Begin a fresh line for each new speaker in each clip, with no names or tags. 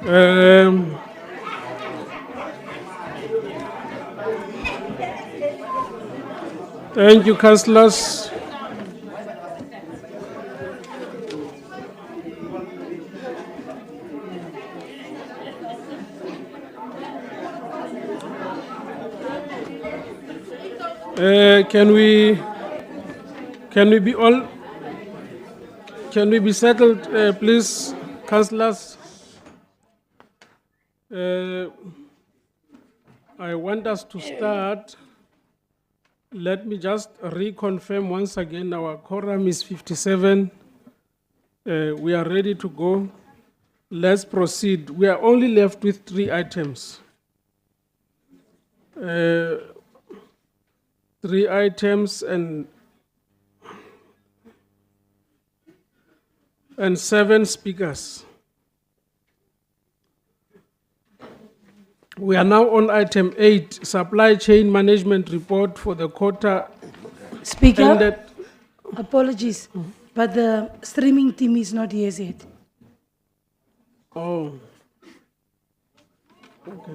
Um, thank you, councillors. Can we be all? Can we be settled, please, councillors? I want us to start. Let me just reconfirm once again, our quorum is 57. We are ready to go. Let's proceed. We are only left with 3 items. 3 items and 7 speakers. We are now on item 8, supply chain management report for the quarter
Speaker,
ended.
apologies, but the streaming team is not here yet.
Oh. Okay.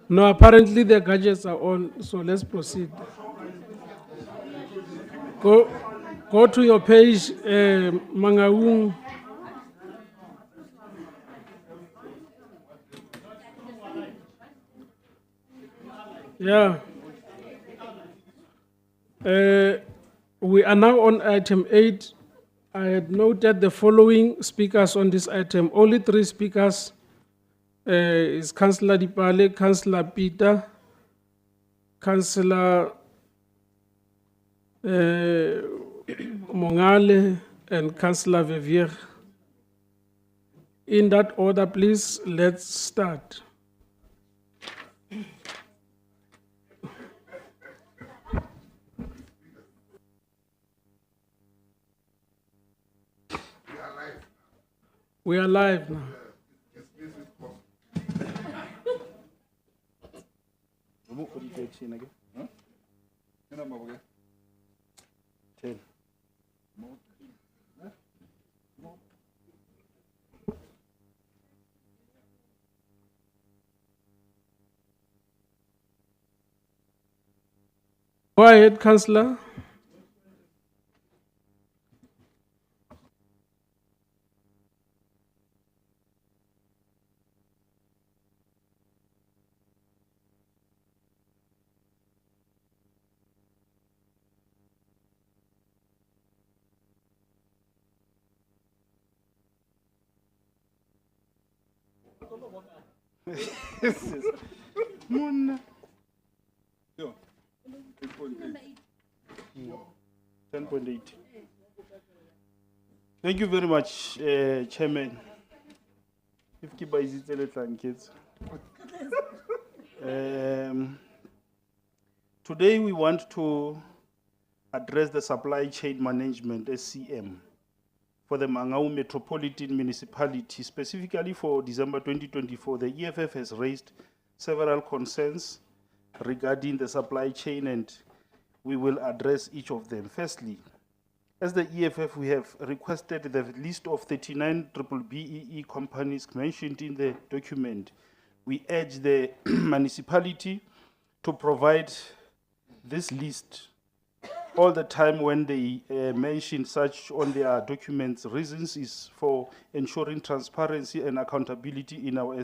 No, apparently the gadgets are on, so let's proceed. Go to your page, Mangaung. Yeah. We are now on item 8. I had noted the following speakers on this item. Only 3 speakers is Councillor Dipale, Councillor Peter, Councillor Mongale, and Councillor Vivier. In that order, please, let's start. We are live now. Go ahead, Councillor.
Muna. 10.8. Thank you very much, Chairman. If Kiba is kids. Today we want to address the supply chain management SCM for the Mangaung Metropolitan Municipality. Specifically for December 2024, the EFF has raised several concerns regarding the supply chain, and we will address each of them. Firstly, as the EFF, we have requested the list of 39 BEE companies mentioned in the document. We urge the municipality to provide this list all the time when they mention such on their documents. Reasons is for ensuring transparency and accountability in our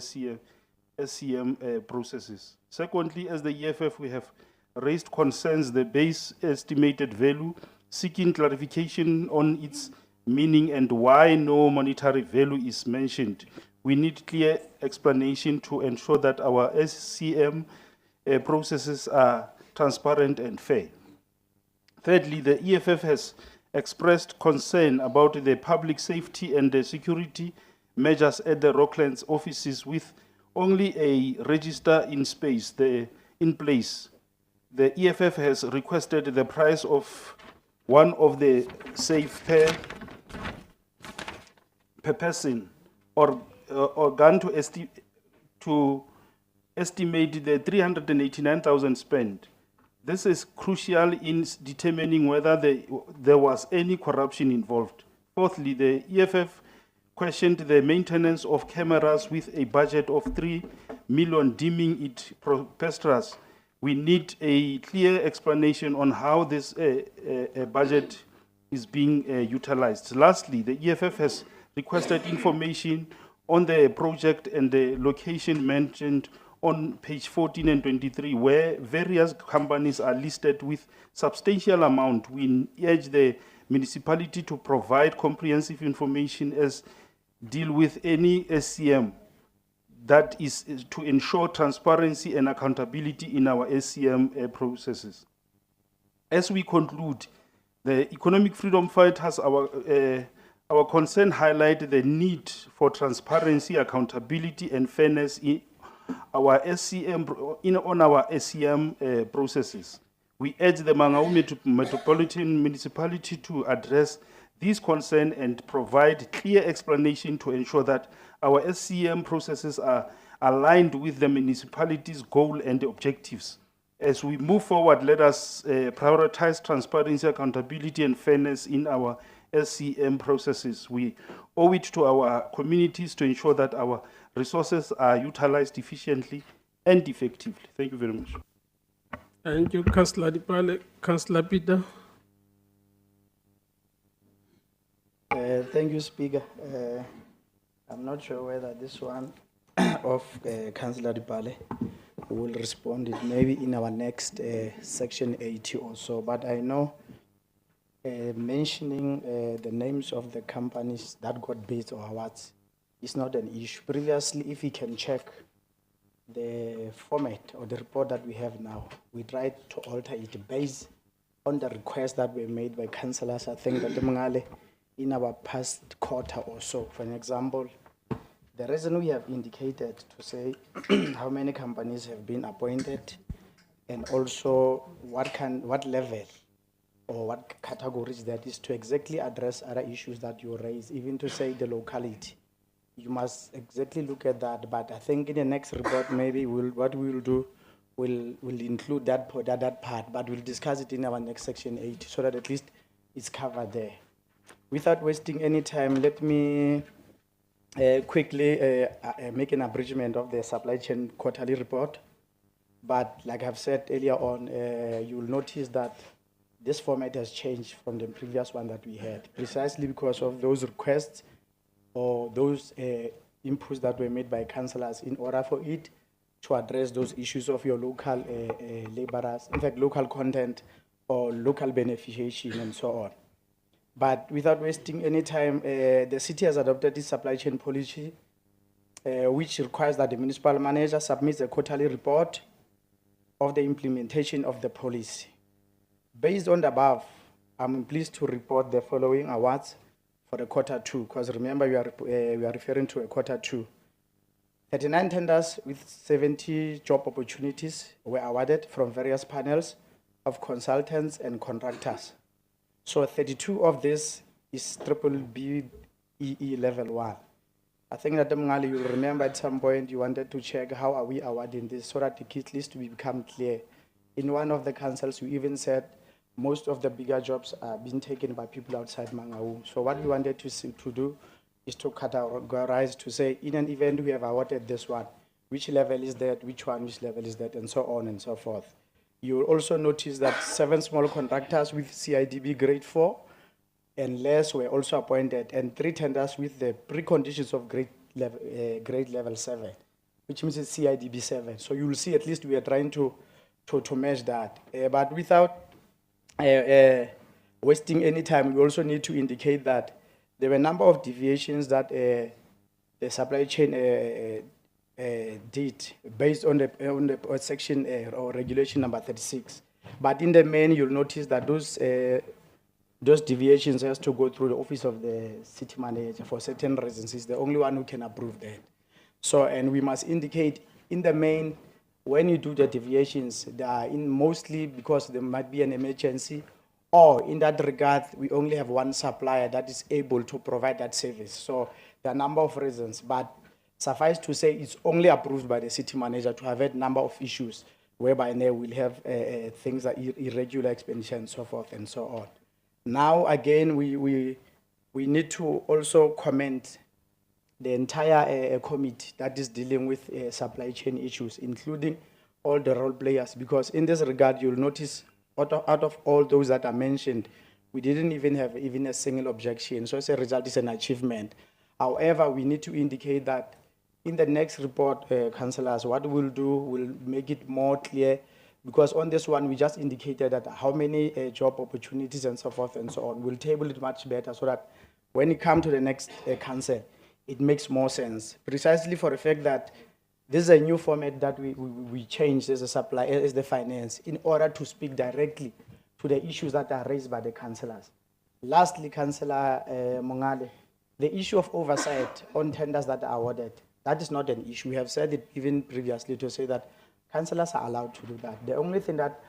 SCM processes. Secondly, as the EFF, we have raised concerns the base estimated value, seeking clarification on its meaning and why no monetary value is mentioned. We need clear explanation to ensure that our SCM processes are transparent and fair. Thirdly, the EFF has expressed concern about the public safety and the security measures at the Rocklands offices with only a register in place. The EFF has requested the price of one of the safe per person or organ to estimate the 389,000 spent. This is crucial in determining whether there was any corruption involved. Fourthly, the EFF questioned the maintenance of cameras with a budget of 3 million, deeming it preposterous. We need a clear explanation on how this budget is being utilized. Lastly, the EFF has requested information on the project and the location mentioned on page 14 and 23, where various companies are listed with substantial amount. We urge the municipality to provide comprehensive information as deal with any SCM that is to ensure transparency and accountability in our SCM processes. As we conclude, the Economic Freedom Fighters, our concern highlight the need for transparency, accountability, and fairness in our on our SCM processes. We urge the Mangaung Metropolitan Municipality to address these concerns and provide clear explanation to ensure that our SCM processes are aligned with the municipality's goal and objectives. As we move forward, let us prioritize transparency, accountability, and fairness in our SCM processes. We owe it to our communities to ensure that our resources are utilized efficiently and effectively. Thank you very much.
Thank you, Councillor Dipale. Councillor Peter.
Thank you, Speaker. I'm not sure whether this one of Councillor Dipale will respond it maybe in our next section 80 or so, but I know mentioning the names of the companies that got bids or awards is not an issue. Previously, if we can check the format or the report that we have now, we tried to alter it based on the requests that were made by councillors. I think that Mngale in our past quarter or so, for an example, the reason we have indicated to say how many companies have been appointed and also what level or what categories that is to exactly address other issues that you raise, even to say the locality. You must exactly look at that, but I think in the next report, maybe what we will do, we'll include that part, but we'll discuss it in our next section 8, so that at least it's covered there. Without wasting any time, let me quickly make an abridgment of the supply chain quarterly report. But like I've said earlier on, you will notice that this format has changed from the previous one that we had, precisely because of those requests or those inputs that were made by councillors in order for it to address those issues of your local laborers, in fact, local content or local beneficiation and so on. But without wasting any time, the city has adopted this supply chain policy, which requires that the municipal manager submits a quarterly report of the implementation of the policy. Based on the above, I'm pleased to report the following awards for the quarter 2, because remember we are referring to a quarter 2. 39 tenders with 70 job opportunities were awarded from various panels of consultants and contractors. So 32 of this is BBEE level 1. I think that Mngale, you'll remember at some point you wanted to check how are we awarding this so that at least we become clear. In one of the councils, we even said most of the bigger jobs are being taken by people outside Mangaung. So what we wanted to do is to categorize, to say in an event we have awarded this one, which level is that, which level is that, and so on and so forth. You will also notice that 7 small contractors with CIDB grade 4 and less were also appointed, and 3 tenders with the preconditions of grade level 7, which means it's CIDB 7. So you will see at least we are trying to match that. But without wasting any time, we also need to indicate that there were a number of deviations that the supply chain did based on the section or regulation number 36. But in the main, you'll notice that those deviations has to go through the office of the city manager for certain reasons. He's the only one who can approve that. So, and we must indicate in the main, when you do the deviations, they are in mostly because there might be an emergency, or in that regard, we only have one supplier that is able to provide that service. So there are a number of reasons, but Suffice to say, it's only approved by the city manager to have a number of issues whereby there will have things like irregular expenditure and so forth and so on. Now, again, we need to also commend the entire committee that is dealing with supply chain issues, including all the role players, because in this regard, you'll notice out of all those that are mentioned, we didn't even have even a single objection. So as a result, it's an achievement. However, we need to indicate that in the next report, councillors, what we'll do, we'll make it more clear, because on this one, we just indicated that how many job opportunities and so forth and so on. We'll table it much better so that when it comes to the next council, it makes more sense. Precisely for the fact that this is a new format that we changed as a supply, as the finance, in order to speak directly to the issues that are raised by the councillors. Lastly, Councillor Mongale, the issue of oversight on tenders that are awarded, that is not an issue. We have said it even previously to say that councillors are allowed to do that. The only thing that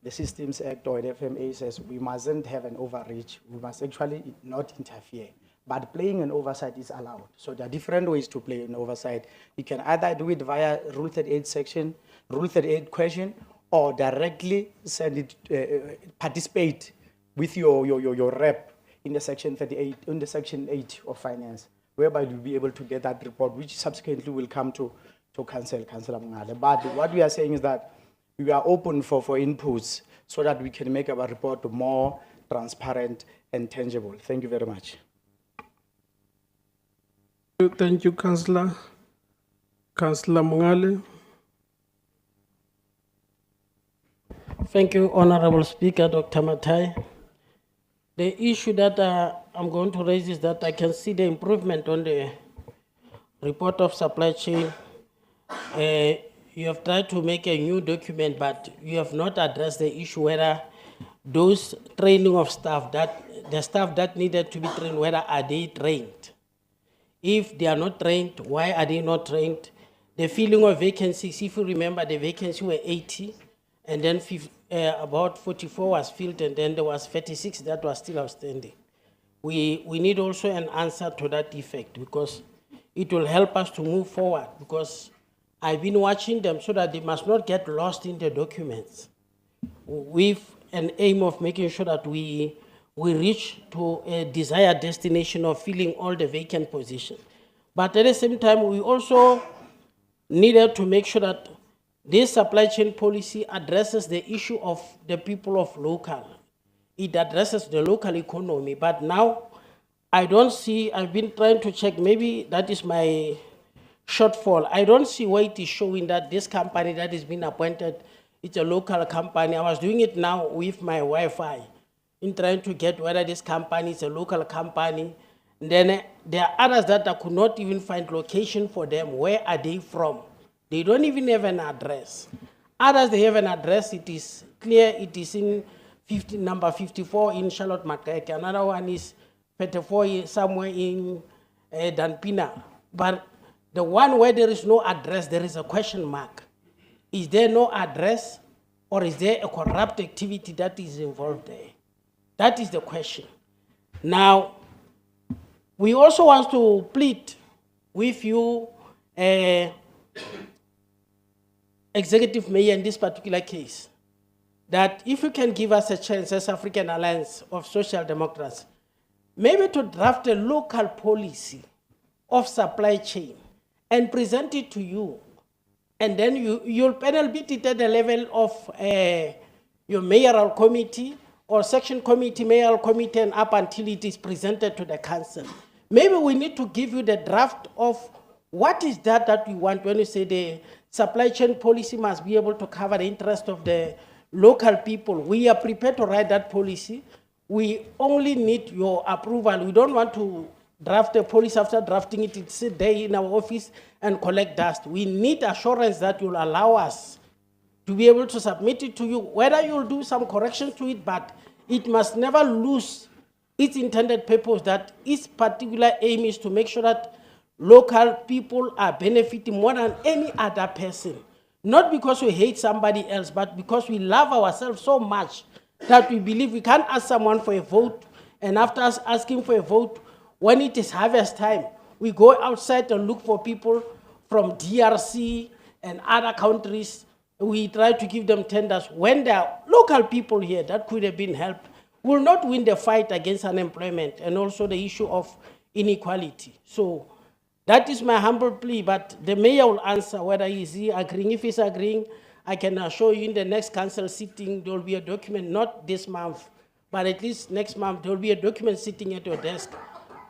the Systems Act or the FMA says, we mustn't have an overreach. We must actually not interfere. But playing an oversight is allowed. So there are different ways to play an oversight. You can either do it via Rule 38 section, Rule 38 question, or directly send it, participate with your rep in the Section 38, in the Section 8 of Finance, whereby you'll be able to get that report, which subsequently will come to Councillor Mongale. But what we are saying is that we are open for inputs so that we can make our report more transparent and tangible. Thank you very much.
Thank you, Councillor. Councillor Mongale.
Thank you, Honorable Speaker, Dr. Matai. The issue that I'm going to raise is that I can see the improvement on the report of supply chain. You have tried to make a new document, but you have not addressed the issue whether those training of staff, that the staff that needed to be trained, whether are they trained? If they are not trained, why are they not trained? The filling of vacancies, if you remember, the vacancies were 80, and then about 44 was filled, and then there was 36 that was still outstanding. We need also an answer to that effect, because it will help us to move forward, because I've been watching them so that they must not get lost in the documents, with an aim of making sure that we reach to a desired destination of filling all the vacant positions. But at the same time, we also needed to make sure that this supply chain policy addresses the issue of the people of local. It addresses the local economy, but now I don't see, I've been trying to check, maybe that is my shortfall. I don't see where it is showing that this company that is being appointed, it's a local company. I was doing it now with my Wi-Fi, in trying to get whether this company is a local company. And then there are others that I could not even find location for them. Where are they from? They don't even have an address. Others, they have an address. It is clear it is in number 54 in Charlotte Maxeke. Another one is 34 somewhere in Danpina. But the one where there is no address, there is a question mark. Is there no address, or is there a corrupt activity that is involved there? That is the question. Now, we also want to plead with you, Executive Mayor, in this particular case, that if you can give us a chance as African Alliance of Social Democrats, maybe to draft a local policy of supply chain and present it to you, and then you'll panel beat it at the level of your mayoral committee or section committee, mayoral committee, and up until it is presented to the council. Maybe we need to give you the draft of what is that we want when you say the supply chain policy must be able to cover the interest of the local people. We are prepared to write that policy. We only need your approval. We don't want to draft a policy after drafting it, it's sit there in our office and collect dust. We need assurance that you'll allow us to be able to submit it to you, whether you'll do some corrections to it, but it must never lose its intended purpose, that its particular aim is to make sure that local people are benefiting more than any other person. Not because we hate somebody else, but because we love ourselves so much that we believe we can't ask someone for a vote, and after us asking for a vote, when it is harvest time, we go outside and look for people from DRC and other countries. We try to give them tenders. When there are local people here that could have been helped, will not win the fight against unemployment and also the issue of inequality. So that is my humble plea, but the mayor will answer whether he is agreeing. If he's agreeing, I can assure you in the next council sitting, there will be a document, not this month, but at least next month, there will be a document sitting at your desk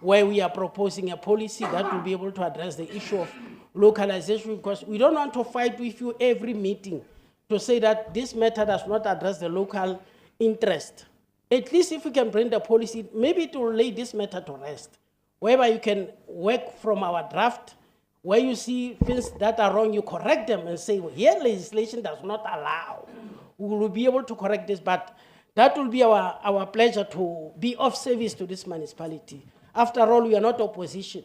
where we are proposing a policy that will be able to address the issue of localization, because we don't want to fight with you every meeting to say that this matter does not address the local interest. At least if we can bring the policy, maybe it will lay this matter to rest, whereby you can work from our draft, where you see things that are wrong, you correct them and say, well, here legislation does not allow. We will be able to correct this, but that will be our pleasure to be of service to this municipality. After all, we are not opposition.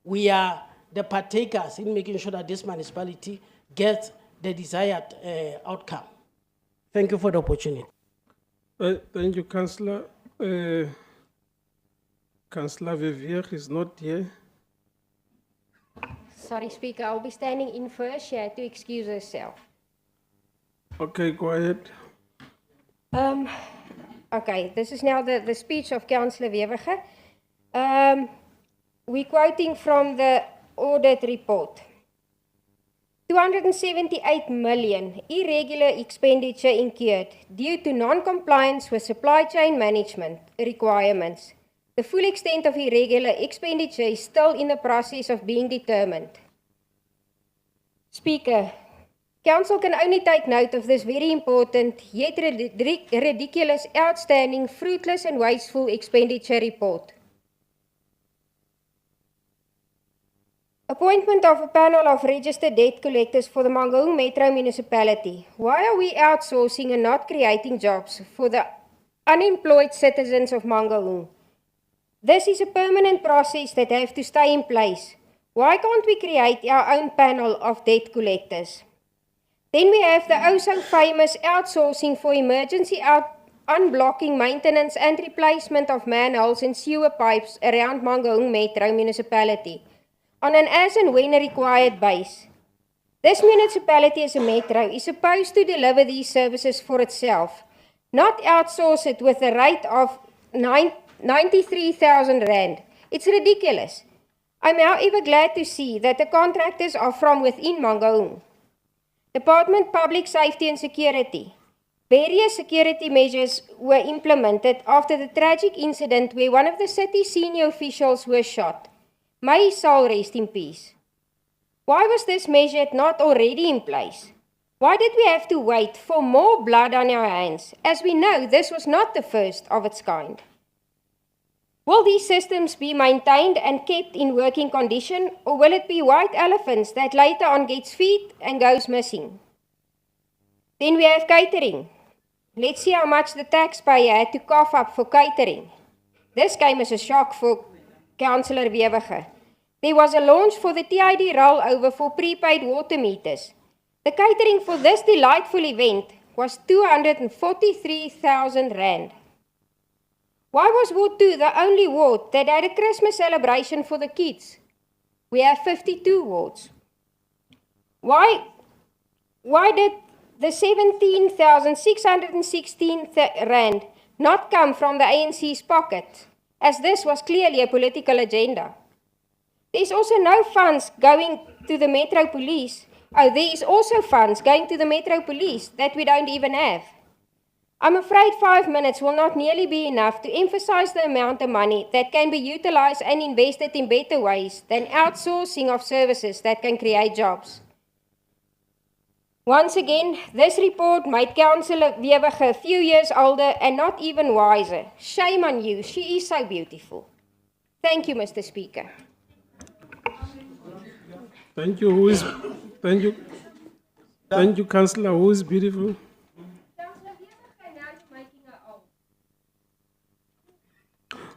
We are the partakers in making sure that this municipality gets the desired outcome. Thank you for the opportunity.
Thank you, Councillor. Councillor Vivier is not here.
Sorry, Speaker, I'll be standing in first. She had to excuse herself.
Okay, go ahead.
Okay, this is now the speech of Councillor Weverge. We're quoting from the audit report. 278 million irregular expenditure incurred due to non-compliance with supply chain management requirements. The full extent of irregular expenditure is still in the process of being determined. Speaker, Council can only take note of this very important yet ridiculous, outstanding, fruitless and wasteful expenditure report. Appointment of a panel of registered debt collectors for the Mangaung Metro Municipality. Why are we outsourcing and not creating jobs for the unemployed citizens of Mangaung? This is a permanent process that has to stay in place. Why can't we create our own panel of debt collectors? Then we have the oh so famous outsourcing for emergency unblocking, maintenance and replacement of manholes and sewer pipes around Mangaung Metro Municipality on an as and when required base. This municipality as a metro is supposed to deliver these services for itself, not outsource it with a rate of 93,000 rand. It's ridiculous. I'm however glad to see that the contractors are from within Mangaung. Department Public Safety and Security. Various security measures were implemented after the tragic incident where one of the city's senior officials was shot. May his soul rest in peace. Why was this measure not already in place? Why did we have to wait for more blood on our hands, as we know this was not the first of its kind? Will these systems be maintained and kept in working condition, or will it be white elephants that later on gets feed and goes missing? Then we have catering. Let's see how much the taxpayer had to cough up for catering. This came as a shock for Councillor Weverge. There was a launch for the TID rollover for prepaid water meters. The catering for this delightful event was 243,000 rand. Why was Ward 2 the only ward that had a Christmas celebration for the kids? We have 52 wards. Why did the 17,616 rand not come from the ANC's pocket, as this was clearly a political agenda? There's also no funds going to the Metro Police. There is also funds going to the Metro Police that we don't even have. I'm afraid 5 minutes will not nearly be enough to emphasize the amount of money that can be utilized and invested in better ways than outsourcing of services that can create jobs. Once again, this report made Councillor Weverge a few years older and not even wiser. Shame on you, she is so beautiful. Thank you, Mr. Speaker.
Thank you. Thank you, Councillor. Who is beautiful?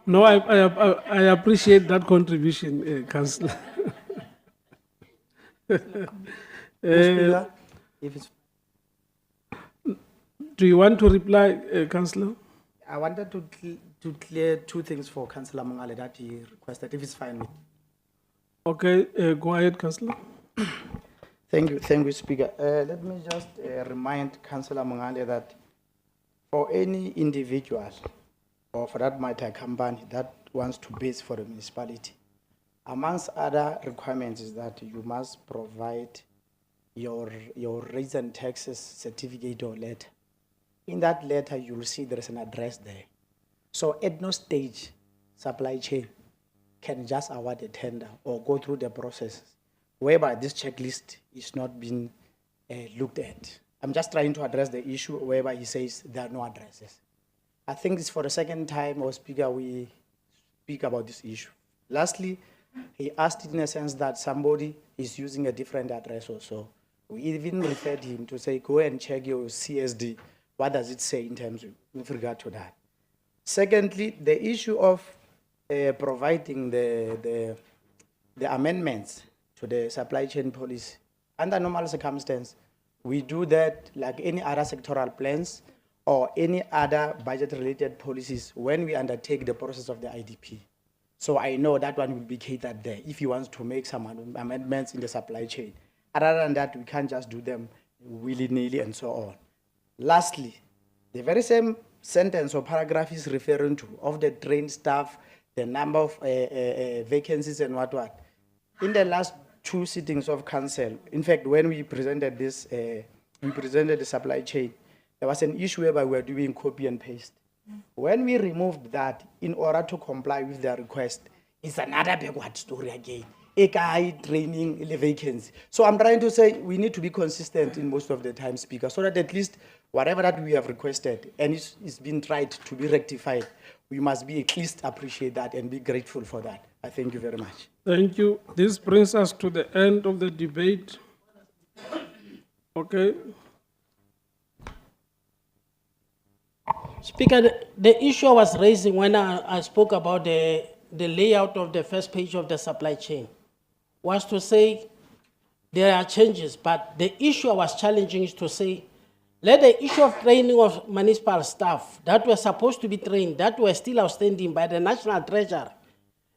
No, I appreciate that contribution, Councillor.
Speaker, if it's,
Do you want to reply, Councillor?
I wanted to clear two things for Councillor Mongale that he requested, if it's fine with.
Okay, go ahead, Councillor.
Thank you, Speaker. Let me just remind Councillor Mongale that for any individual, or for that matter, a company that wants to base for a municipality, amongst other requirements is that you must provide your rates and taxes certificate or letter. In that letter, you'll see there is an address there. So at no stage, supply chain can just award a tender or go through the process whereby this checklist is not being looked at. I'm just trying to address the issue whereby he says there are no addresses. I think it's for the second time, or Speaker, we speak about this issue. Lastly, he asked in a sense that somebody is using a different address also. We even referred him to say, go and check your CSD. What does it say in terms of, with regard to that? Secondly, the issue of providing the amendments to the supply chain policy. Under normal circumstances, we do that like any other sectoral plans or any other budget-related policies when we undertake the process of the IDP. So I know that one will be catered there if he wants to make some amendments in the supply chain. Other than that, we can't just do them willy-nilly and so on. Lastly, the very same sentence or paragraph is referring to of the trained staff, the number of vacancies and what. In the last 2 sittings of council, in fact, when we presented this, we presented the supply chain, there was an issue whereby we were doing copy and paste. When we removed that in order to comply with their request, it's another backward story again. AKI training, vacancy. So I'm trying to say we need to be consistent in most of the time, Speaker, so that at least whatever that we have requested and it's been tried to be rectified, we must be at least appreciate that and be grateful for that. I thank you very much.
Thank you. This brings us to the end of the debate. Okay.
Speaker, the issue I was raising when I spoke about the layout of the first page of the supply chain was to say there are changes, but the issue I was challenging is to say, let the issue of training of municipal staff that were supposed to be trained, that were still outstanding by the National Treasurer,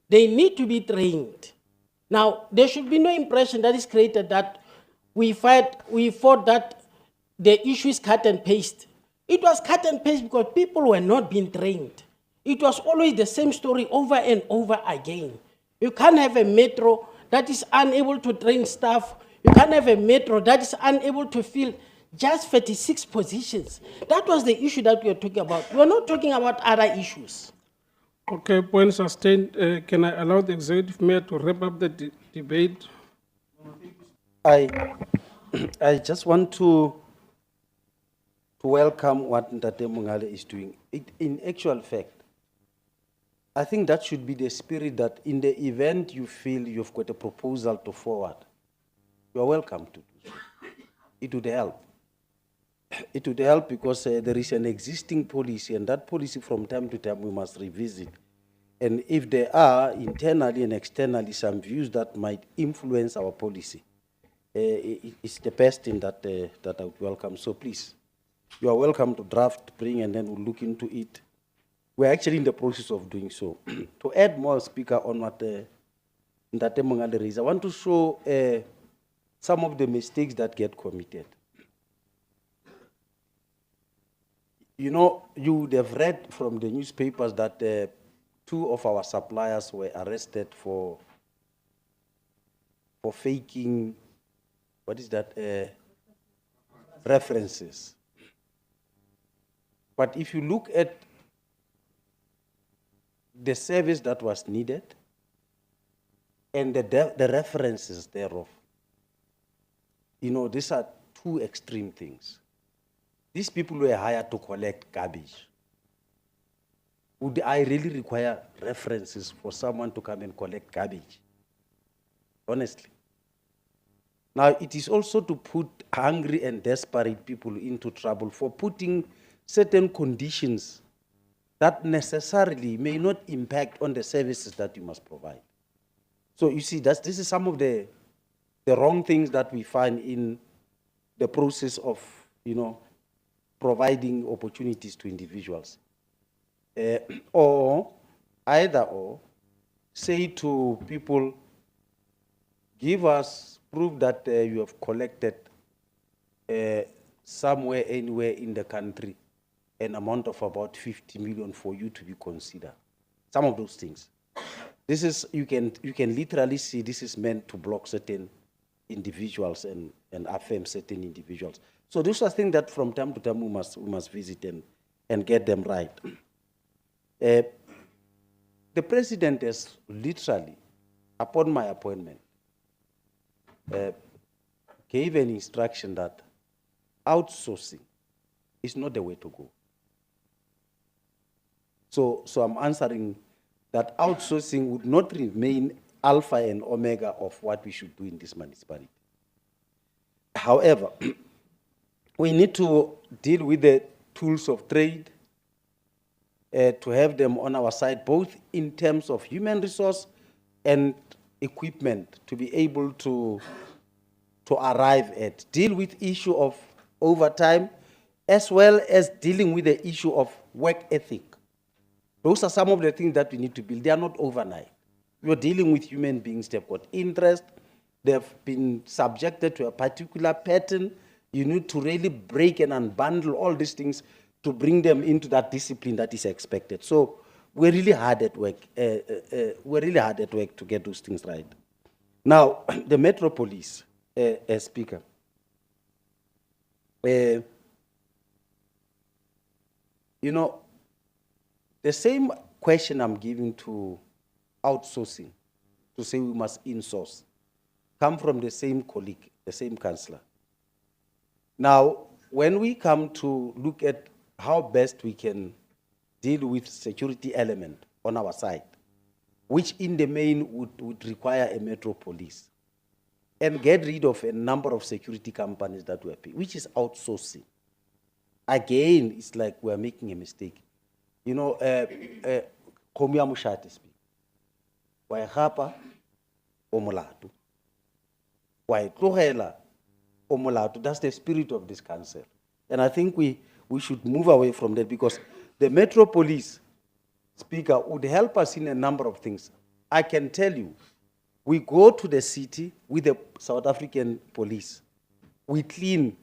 they need to be trained. Now, there should be no impression that is created that we thought that the issue is cut and paste. It was cut and paste because people were not being trained. It was always the same story over and over again. You can't have a metro that is unable to train staff. You can't have a metro that is unable to fill just 36 positions. That was the issue that we were talking about. We're not talking about other issues.
Okay, point sustained. Can I allow the executive mayor to wrap up the debate?
I just want to welcome what Ntate Mongale is doing. In actual fact, I think that should be the spirit that in the event you feel you've got a proposal to forward, you are welcome to do so. It would help. It would help because there is an existing policy, and that policy from time to time we must revisit. And if there are internally and externally some views that might influence our policy, it's the best thing that I would welcome. So please, you are welcome to draft, bring, and then we'll look into it. We're actually in the process of doing so. To add more, Speaker, on what Ntate Mongale raised, I want to show some of the mistakes that get committed. You know, you would have read from the newspapers that 2 of our suppliers were arrested for faking, what is that, references. But if you look at the service that was needed and the references thereof, you know, these are 2 extreme things. These people were hired to collect garbage. Would I really require references for someone to come and collect garbage? Honestly. Now, it is also to put hungry and desperate people into trouble for putting certain conditions that necessarily may not impact on the services that you must provide. So you see, this is some of the wrong things that we find in the process of, you know, providing opportunities to individuals. Or say to people, give us proof that you have collected somewhere, anywhere in the country, an amount of about 50 million for you to be considered. Some of those things. This is, you can literally see this is meant to block certain individuals and affirm certain individuals. So those are things that from time to time we must visit and get them right. The president has literally, upon my appointment, gave an instruction that outsourcing is not the way to go. So I'm answering that outsourcing would not remain alpha and omega of what we should do in this municipality. However, we need to deal with the tools of trade, to have them on our side, both in terms of human resource and equipment, to be able to arrive at, deal with issue of overtime, as well as dealing with the issue of work ethic. Those are some of the things that we need to build. They are not overnight. You're dealing with human beings. They've got interest. They've been subjected to a particular pattern. You need to really break and unbundle all these things to bring them into that discipline that is expected. So we're really hard at work. We're really hard at work to get those things right. Now, the Metro Police, Speaker. You know, the same question I'm giving to outsourcing, to say we must insource, come from the same colleague, the same councillor. Now, when we come to look at how best we can deal with security element on our side, which in the main would require a Metro Police, and get rid of a number of security companies that we're paying, which is outsourcing. Again, it's like we're making a mistake. You know, Komia Mushati speak. Why hapa omolatu? Why tlogela omolatu? That's the spirit of this council. And I think we should move away from that, because the Metro Police, Speaker, would help us in a number of things. I can tell you, we go to the city with the South African police. We clean,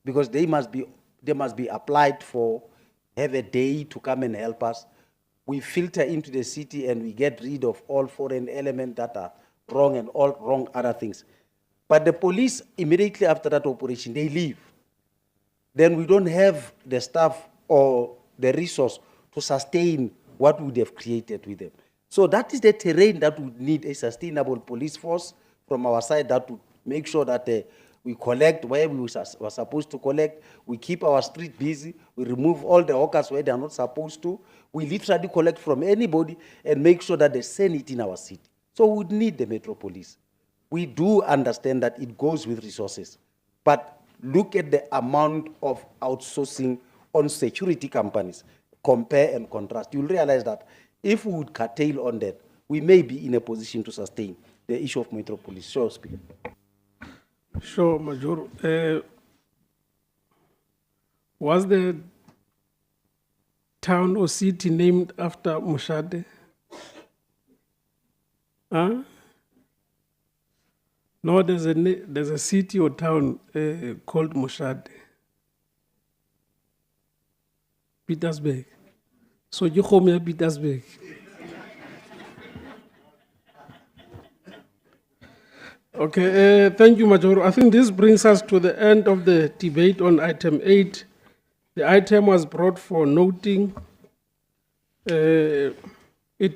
because they must be applied for, have a day to come and help us. We filter into the city and we get rid of all foreign elements that are wrong and all wrong other things. But the police, immediately after that operation, they leave. Then we don't have the staff or the resource to sustain what we would have created with them. So that is the terrain that would need a sustainable police force from our side, that would make sure that we collect where we were supposed to collect, we keep our street busy, we remove all the hawkers where they are not supposed to, we literally collect from anybody and make sure that they send it in our city. So we would need the Metro Police. We do understand that it goes with resources, but look at the amount of outsourcing on security companies, compare and contrast. You'll realize that if we would curtail on that, we may be in a position to sustain the issue of Metro Police. Sure, Speaker.
Sure, Major. Was the town or city named after Mushade? Huh? No, there's a city or town called Mushade. Petersburg. So you call me Petersburg. Okay, thank you, Major. I think this brings us to the end of the debate on item 8. The item was brought for noting. It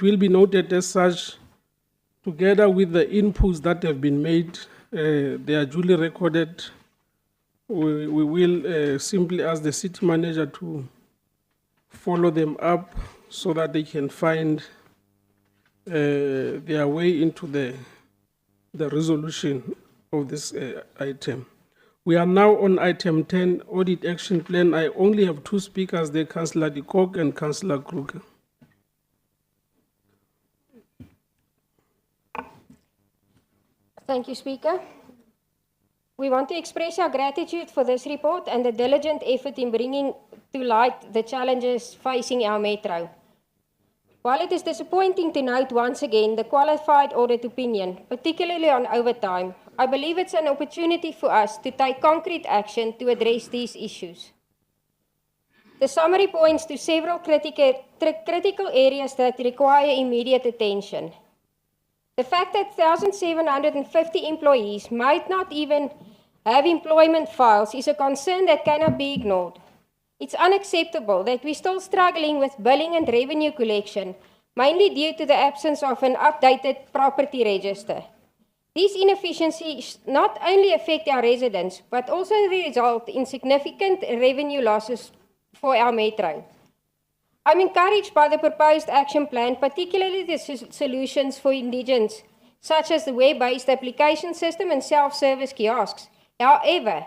will be noted as such, together with the inputs that have been made. They are duly recorded. We will simply ask the city manager to follow them up so that they can find their way into the resolution of this item. We are now on item 10, Audit Action Plan. I only have two speakers there, Councillor de Kock and Councillor Kruger.
Thank you, Speaker. We want to express our gratitude for this report and the diligent effort in bringing to light the challenges facing our metro. While it is disappointing to note once again the qualified audit opinion, particularly on overtime, I believe it's an opportunity for us to take concrete action to address these issues. The summary points to several critical areas that require immediate attention. The fact that 1,750 employees might not even have employment files is a concern that cannot be ignored. It's unacceptable that we're still struggling with billing and revenue collection, mainly due to the absence of an updated property register. These inefficiencies not only affect our residents, but also result in significant revenue losses for our metro. I'm encouraged by the proposed action plan, particularly the solutions for indigents, such as the web-based application system and self-service kiosks. However,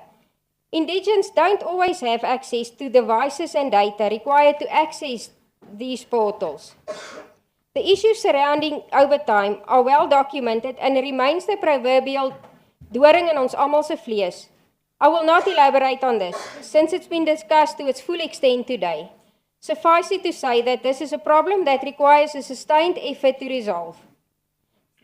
indigents don't always have access to devices and data required to access these portals. The issues surrounding overtime are well documented and remains the proverbial doring in ons almal se vlees. I will not elaborate on this, since it's been discussed to its full extent today. Suffice it to say that this is a problem that requires a sustained effort to resolve.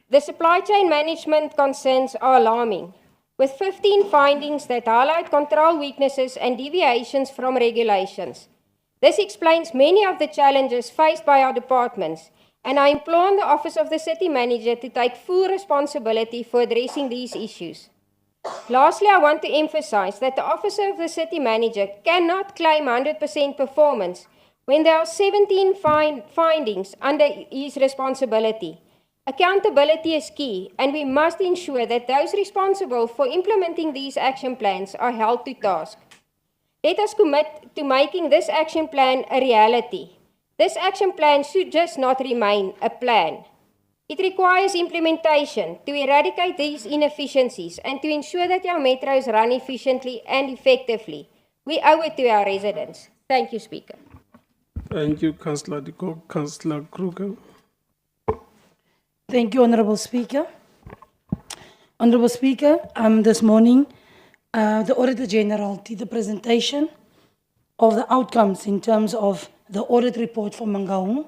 The supply chain management concerns are alarming, with 15 findings that highlight control weaknesses and deviations from regulations. This explains many of the challenges faced by our departments, and I implore the Office of the City Manager to take full responsibility for addressing these issues. Lastly, I want to emphasize that the Office of the City Manager cannot claim 100% performance when there are 17 findings under his responsibility. Accountability is key, and we must ensure that those responsible for implementing these action plans are held to task. Let us commit to making this action plan a reality. This action plan should just not remain a plan. It requires implementation to eradicate these inefficiencies and to ensure that our metros run efficiently and effectively. We owe it to our residents. Thank you, Speaker.
Thank you, Councillor De Kock. Councillor Kruger.
Thank you, Honorable Speaker. Honorable Speaker, this morning, the Auditor General did the presentation of the outcomes in terms of the audit report for Mangaung.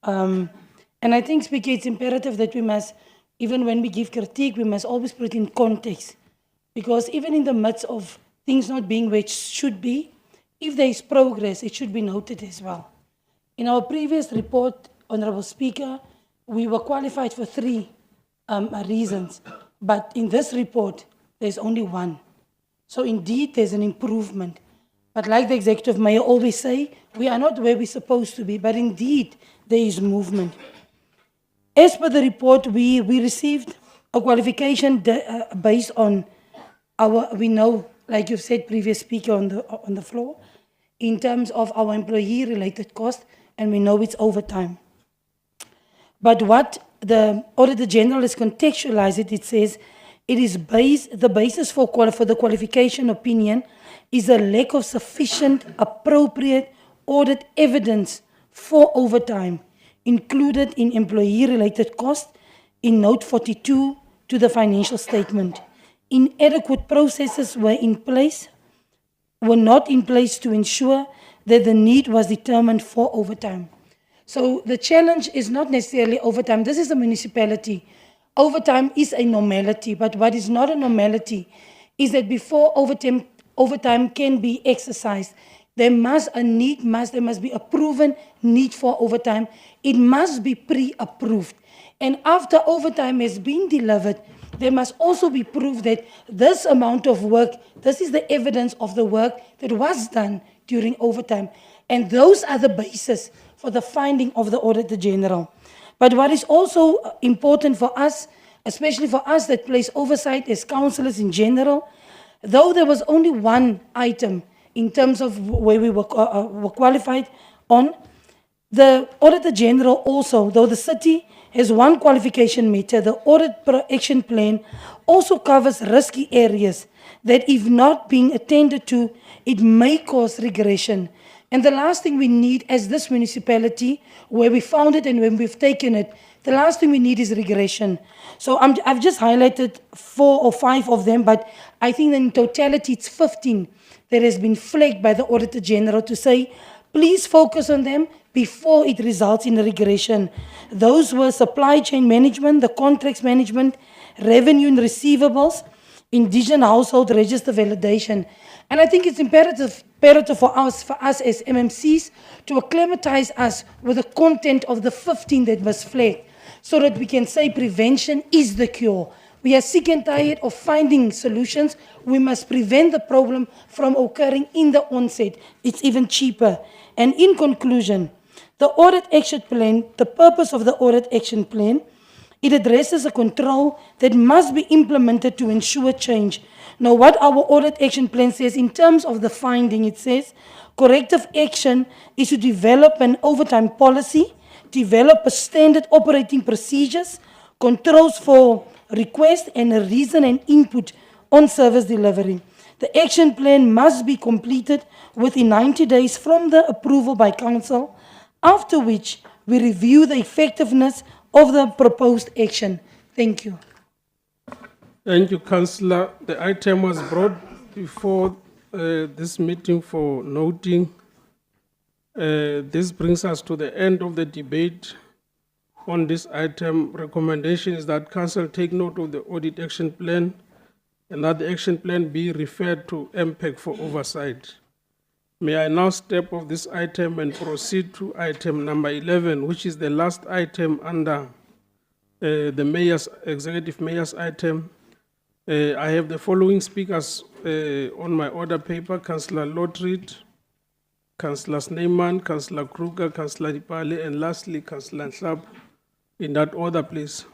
And I think, Speaker, it's imperative that we must, even when we give critique, we must always put it in context. Because even in the midst of things not being where it should be, if there is progress, it should be noted as well. In our previous report, Honorable Speaker, we were qualified for 3 reasons. But in this report, there's only 1. So indeed, there's an improvement. But like the Executive Mayor always say, we are not where we're supposed to be, but indeed, there is movement. As per the report, we received a qualification based on we know, like you've said, previous speaker on the floor, in terms of our employee-related cost, and we know it's overtime. But what the Auditor General has contextualized it says, it is the basis for the qualification opinion is a lack of sufficient, appropriate audit evidence for overtime, included in employee-related costs in Note 42 to the financial statement. Inadequate processes were not in place to ensure that the need was determined for overtime. So the challenge is not necessarily overtime. This is a municipality. Overtime is a normality, but what is not a normality is that before overtime can be exercised, there must be a proven need for overtime. It must be pre-approved. And after overtime has been delivered, there must also be proof that this amount of work, this is the evidence of the work that was done during overtime. And those are the basis for the finding of the Auditor General. But what is also important for us, especially for us that place oversight as councillors in general, though there was only 1 item in terms of where we were qualified on, the Auditor General also, though the city has 1 qualification meter, the audit action plan also covers risky areas that if not being attended to, it may cause regression. And the last thing we need as this municipality, where we found it and when we've taken it, the last thing we need is regression. So I've just highlighted 4 or 5 of them, but I think in totality it's 15 that has been flagged by the Auditor General to say, please focus on them before it results in a regression. Those were supply chain management, the contracts management, revenue and receivables, indigent household register validation. And I think it's imperative for us as MMCs to acclimatize us with the content of the 15 that was flagged, so that we can say prevention is the cure. We are sick and tired of finding solutions. We must prevent the problem from occurring in the onset. It's even cheaper. And in conclusion, the audit action plan, the purpose of the audit action plan, it addresses a control that must be implemented to ensure change. Now, what our audit action plan says in terms of the finding, it says corrective action is to develop an overtime policy, develop a standard operating procedures, controls for request and a reason and input on service delivery. The action plan must be completed within 90 days from the approval by council, after which we review the effectiveness of the proposed action. Thank you.
Thank you, Councillor. The item was brought before this meeting for noting. This brings us to the end of the debate on this item. Recommendation is that Council take note of the audit action plan and that the action plan be referred to MPEC for oversight. May I now step off this item and proceed to item number 11, which is the last item under the executive mayor's item. I have the following speakers on my order paper: Councillor Lotrid, Councillor Snyman, Councillor Kruger, Councillor Dipale, and lastly, Councillor Nhlap. In that order, please.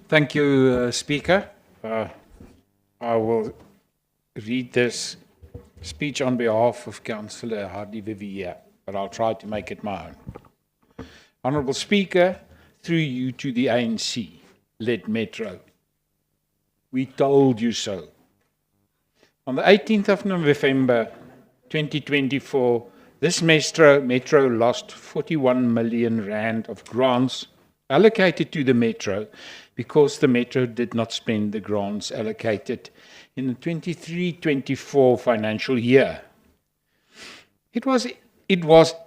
Thank you, Speaker. I will read this speech on behalf of Councillor Hardy Vivier, but I'll try to make it my own. Honourable Speaker, through you to the ANC-led Metro, we told you so. On the 18th of November 2024, this Metro lost 41 million rand of grants allocated to the Metro because the Metro did not spend the grants allocated in the 23-24 financial year. It was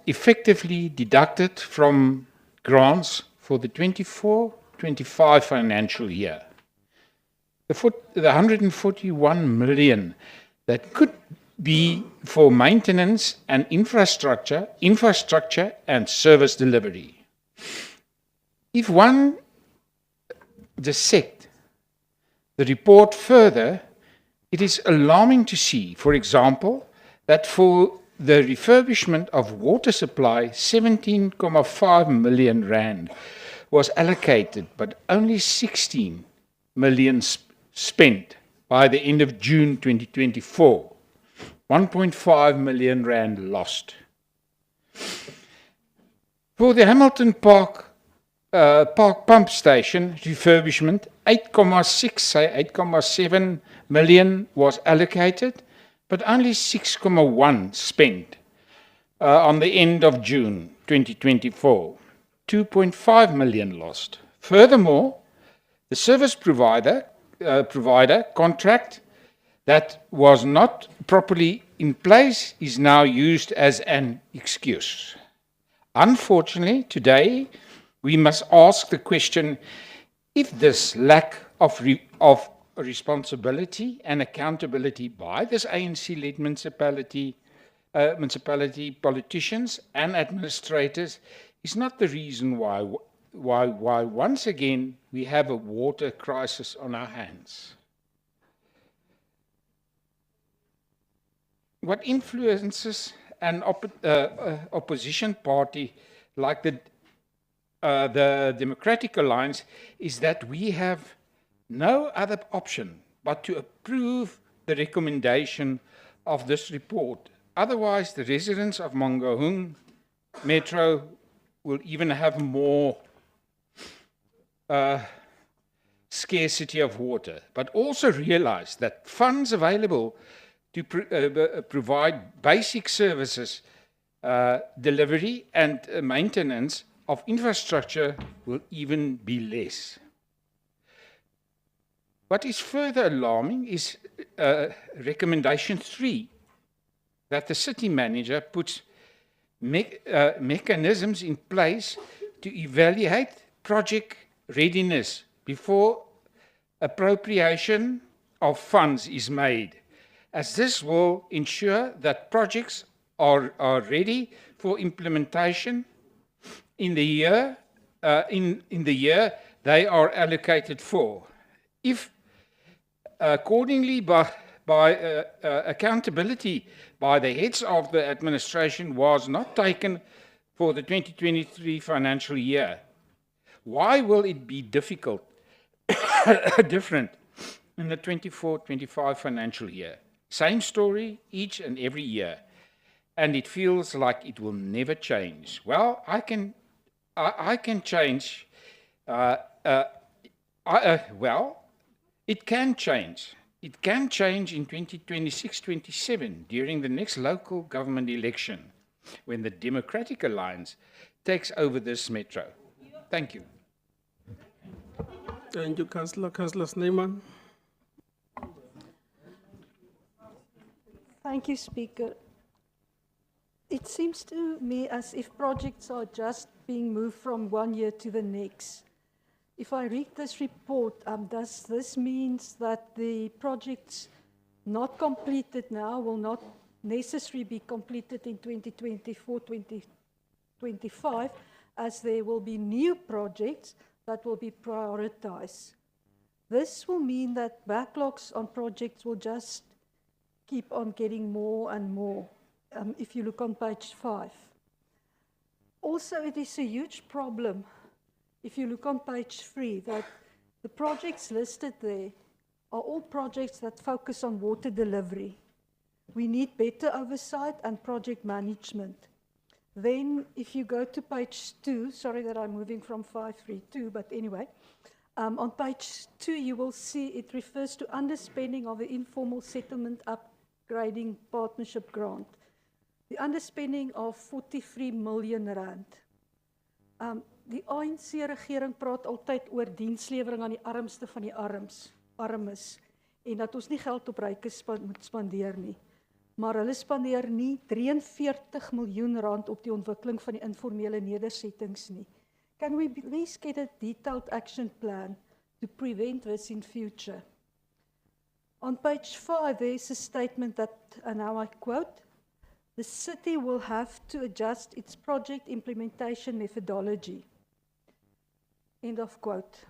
effectively deducted from grants for the 24-25 financial year. The 141 million that could be for maintenance and infrastructure and service delivery. If one dissect the report further, it is alarming to see, for example, that for the refurbishment of water supply, 17.5 million rand was allocated, but only 16 million spent by the end of June 2024. 1.5 million rand lost. For the Hamilton Park pump station refurbishment, 8.7 million was allocated, but only 6.1 spent on the end of June 2024. 2.5 million lost. Furthermore, the service provider contract that was not properly in place is now used as an excuse. Unfortunately, today we must ask the question if this lack of responsibility and accountability by this ANC-led municipality politicians and administrators is not the reason why once again we have a water crisis on our hands. What influences an opposition party like the Democratic Alliance is that we have no other option but to approve the recommendation of this report. Otherwise, the residents of Mangaung Metro will even have more scarcity of water, but also realize that funds available to provide basic services, delivery and maintenance of infrastructure will even be less. What is further alarming is recommendation 3, that the city manager puts mechanisms in place to evaluate project readiness before appropriation of funds is made, as this will ensure that projects are ready for implementation in the year they are allocated for. If accordingly by accountability by the heads of the administration was not taken for the 2023 financial year, why will it be different in the 24-25 financial year? Same story each and every year, and it feels like it will never change. Well, I can change. Well, it can change. It can change in 2026-27 during the next local government election, when the Democratic Alliance takes over this metro. Thank you.
Thank you, Councillor. Councillor Snyman.
Thank you, Speaker. It seems to me as if projects are just being moved from one year to the next. If I read this report, does this mean that the projects not completed now will not necessarily be completed in 2024, 2025, as there will be new projects that will be prioritized? This will mean that backlogs on projects will just keep on getting more and more, if you look on page 5. Also, it is a huge problem, if you look on page 3, that the projects listed there are all projects that focus on water delivery. We need better oversight and project management. Then, if you go to page 2, sorry that I'm moving from 532, but anyway, on page 2, you will see it refers to underspending of the informal settlement upgrading partnership grant. The underspending of 43 million rand. Die ANC-regering praat altyd oor dienslewering aan die armste van die armes, en dat ons nie geld op rykes moet spandeer nie. Maar hulle spandeer nie 43 miljoen rand op die ontwikkeling van die informele nedersettings nie. Can we please get a detailed action plan to prevent this in future? On page 5, there is a statement that, and now I quote, "The city will have to adjust its project implementation methodology." End of quote.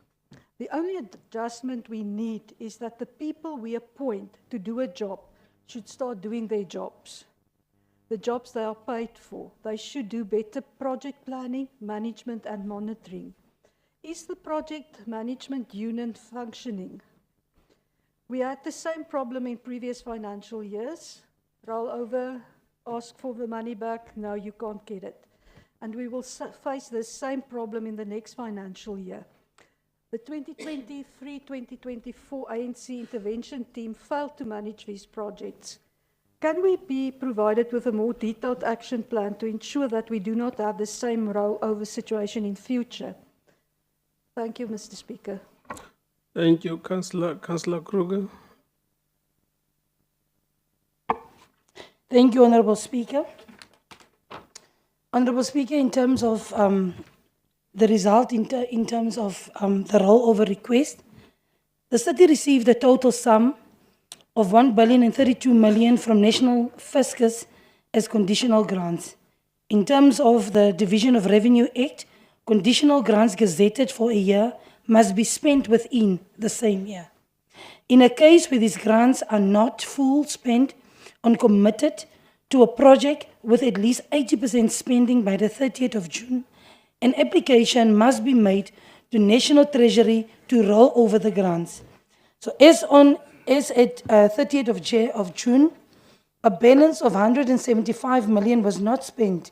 The only adjustment we need is that the people we appoint to do a job should start doing their jobs. The jobs they are paid for. They should do better project planning, management and monitoring. Is the project management unit functioning? We had the same problem in previous financial years. Roll over, ask for the money back, no, you can't get it. And we will face the same problem in the next financial year. The 2023-2024 ANC intervention team failed to manage these projects. Can we be provided with a more detailed action plan to ensure that we do not have the same rollover situation in future? Thank you, Mr. Speaker.
Thank you, Councillor Kruger.
Thank you, Honourable Speaker. Honourable Speaker, in terms of the result, in terms of the rollover request, the city received a total sum of 1,032 million from National Fiscus as conditional grants. In terms of the Division of Revenue Act, conditional grants gazetted for a year must be spent within the same year. In a case where these grants are not full spent on committed to a project with at least 80% spending by the 30th of June, an application must be made to National Treasury to roll over the grants. So as at 30th of June, a balance of 175 million was not spent.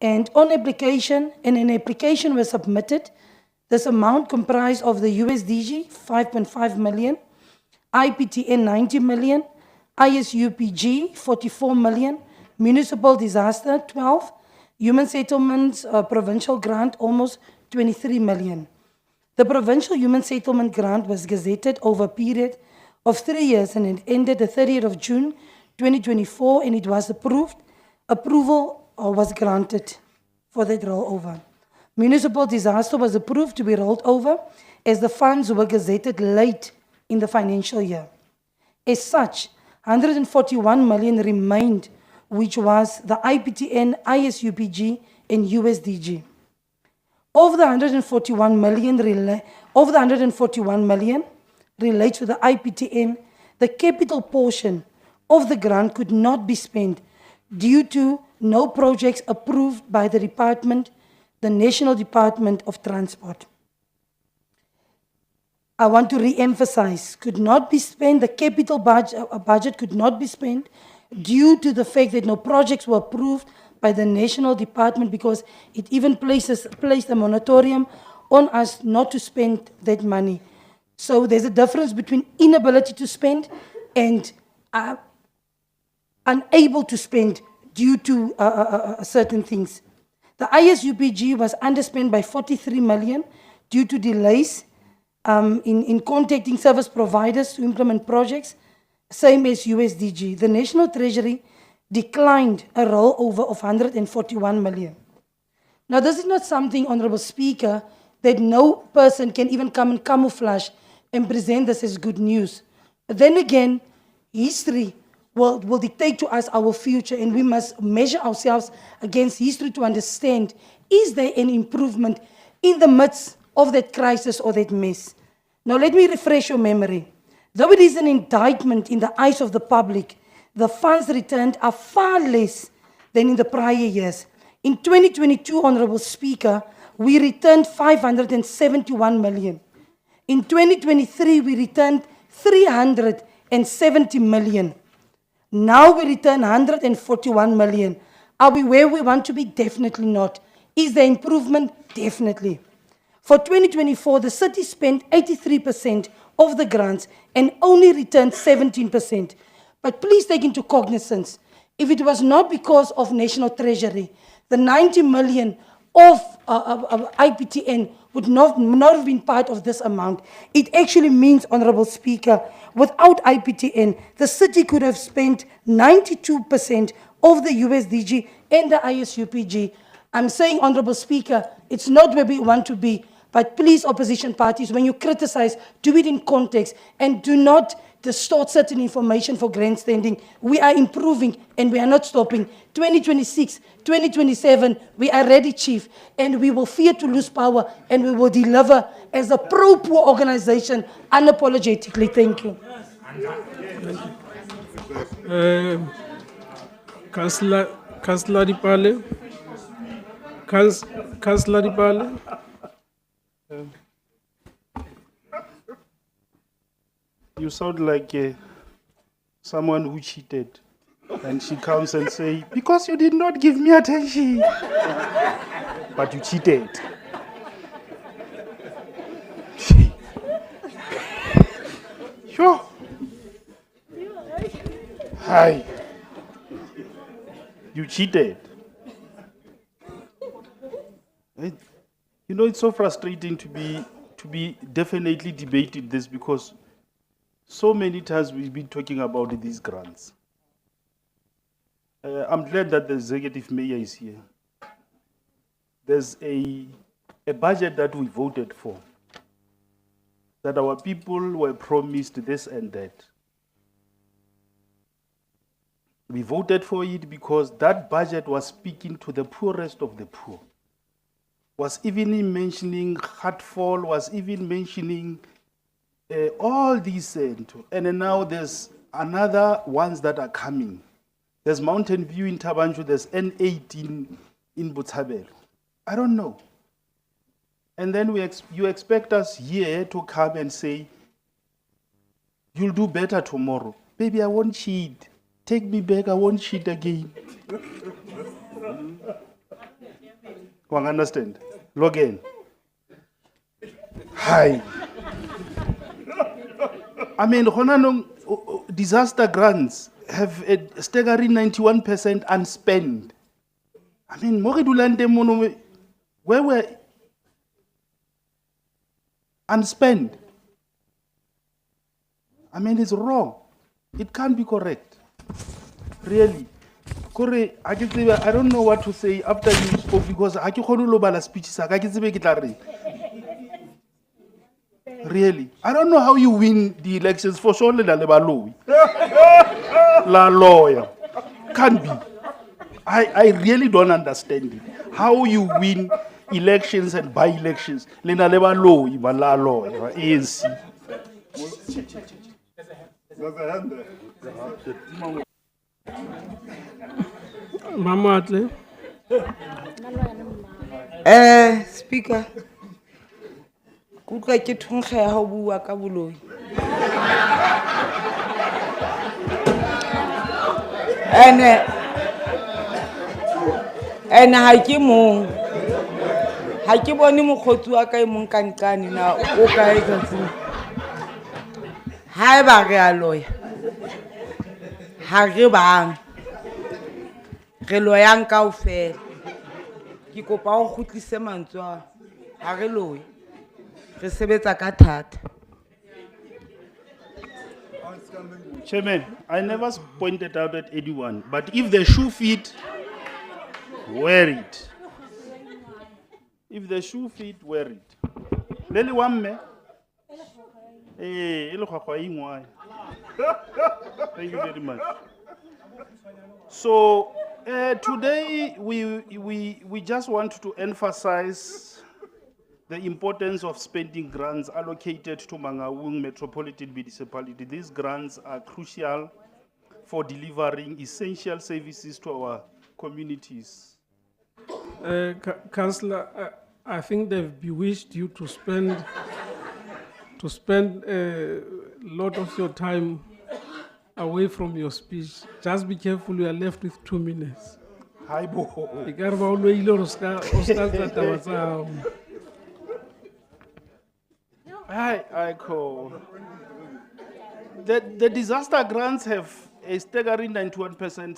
And an application was submitted. This amount comprised of the USDG 5.5 million, IPTN 90 million, ISUPG 44 million, municipal disaster 12, human settlements provincial grant almost 23 million. The Provincial Human Settlement Grant was gazetted over a period of 3 years and it ended the 30th of June 2024 and it was approved. Approval was granted for that rollover. Municipal disaster was approved to be rolled over as the funds were gazetted late in the financial year. As such, 141 million remained, which was the IPTN, ISUPG, and USDG. Of the 141 million relates to the IPTN, the capital portion of the grant could not be spent due to no projects approved by the department, the National Department of Transport. I want to re-emphasize, could not be spent, the capital budget could not be spent due to the fact that no projects were approved by the National Department because it even placed a moratorium on us not to spend that money. So there's a difference between inability to spend and unable to spend due to certain things. The ISUPG was underspent by 43 million due to delays in contacting service providers to implement projects, same as USDG. The National Treasury declined a rollover of 141 million. Now, this is not something, Honorable Speaker, that no person can even come and camouflage and present this as good news. But then again, history will dictate to us our future, and we must measure ourselves against history to understand, is there an improvement in the midst of that crisis or that mess? Now, let me refresh your memory. Though it is an indictment in the eyes of the public, the funds returned are far less than in the prior years. In 2022, Honorable Speaker, we returned 571 million. In 2023, we returned 370 million. Now we return 141 million. Are we where we want to be? Definitely not. Is there improvement? Definitely. For 2024, the city spent 83% of the grants and only returned 17%. But please take into cognizance, if it was not because of National Treasury, the 90 million of IPTN would not have been part of this amount. It actually means, Honorable Speaker, without IPTN, the city could have spent 92% of the USDG and the ISUPG. I'm saying, Honorable Speaker, it's not where we want to be, but please, opposition parties, when you criticize, do it in context and do not distort certain information for grandstanding. We are improving and we are not stopping. 2026, 2027, we are ready, Chief, and we will fear to lose power and we will deliver as a pro-poor organization unapologetically. Thank you.
Councillor Dipale. Councillor Dipale.
You sound like someone who cheated. And she comes and say, because you did not give me attention. But you cheated. Sure. Hi. You cheated. You know, it's so frustrating to be definitely debating this because so many times we've been talking about these grants. I'm glad that the executive mayor is here. There's a budget that we voted for, that our people were promised this and that. We voted for it because that budget was speaking to the poorest of the poor. Was even mentioning Hartfall, was even mentioning all these, and now there's another ones that are coming. There's Mountain View in Tabanchu, there's N18 in Botshabelo. I don't know. And then you expect us here to come and say, you'll do better tomorrow. Baby, I won't cheat. Take me back, I won't cheat again. You understand? Logan. Hi. I mean, disaster grants have a staggering 91% unspent. I mean, where were and spend. I mean, it's wrong. It can't be correct. Really. Kore, I don't know what to say after you spoke because I can't bala speeches. Really. I don't know how you win the elections for sure. La lawyer. Can't be. I really don't understand it. How you win elections and by-elections. Lena leba law, la lawyer, ANC.
Mama Atle.
Speaker. Kutlwa ke thonkga ya ho bua ka boloi. And ha ke mong. Ha ke bone mokgotsi wa ka e mong kankane na o ka etsa tsena. Ha ba re a loya. Ha re bang. Re loyang kaofela. Ke kopa o kgutlise mantswe a. Ha re loye. Re sebetsa ka thata.
Chairman, I never pointed out at anyone, but if the shoe fit, wear it. If the shoe fit, wear it. Leli wamme. Ile khakwa ingwa. Thank you very much. So today we just want to emphasize the importance of spending grants allocated to Mangaung Metropolitan Municipality. These grants are crucial for delivering essential services to our communities.
Councillor, I think they've bewitched you to spend a lot of your time away from your speech. Just be careful, you are left with 2 minutes.
Hi, bo. I call. The disaster grants have a staggering 91%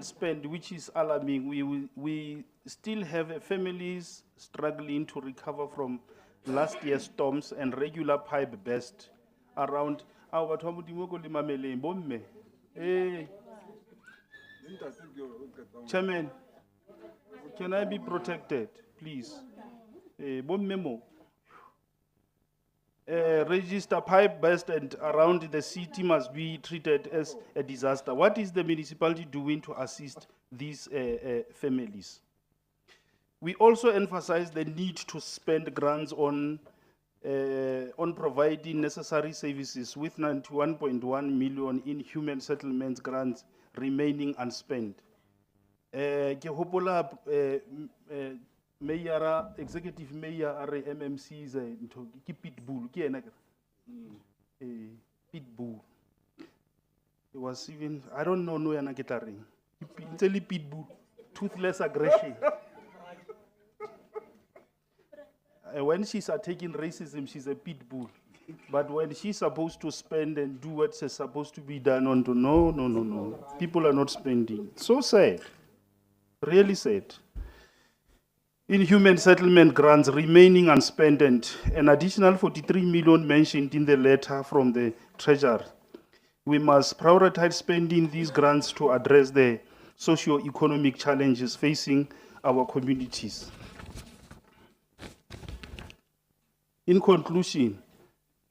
spend, which is alarming. We still have families struggling to recover from last year's storms and regular pipe burst around our Bomme. Chairman, can I be protected, please? Bomme. Register pipe burst and around the city must be treated as a disaster. What is the municipality doing to assist these families? We also emphasize the need to spend grants on providing necessary services with 91.1 million in human settlements grants remaining unspent. Ke hopola Mayor, executive mayor, MMC is a pitbull. Pitbull. It was even, I don't know, no, yana getting. It's only pitbull, toothless aggression. When she's taking racism, she's a pitbull. But when she's supposed to spend and do what's supposed to be done, no. People are not spending. So sad. Really sad. In human settlement grants remaining unspent and an additional 43 million mentioned in the letter from the Treasurer. We must prioritize spending these grants to address the socio-economic challenges facing our communities. In conclusion,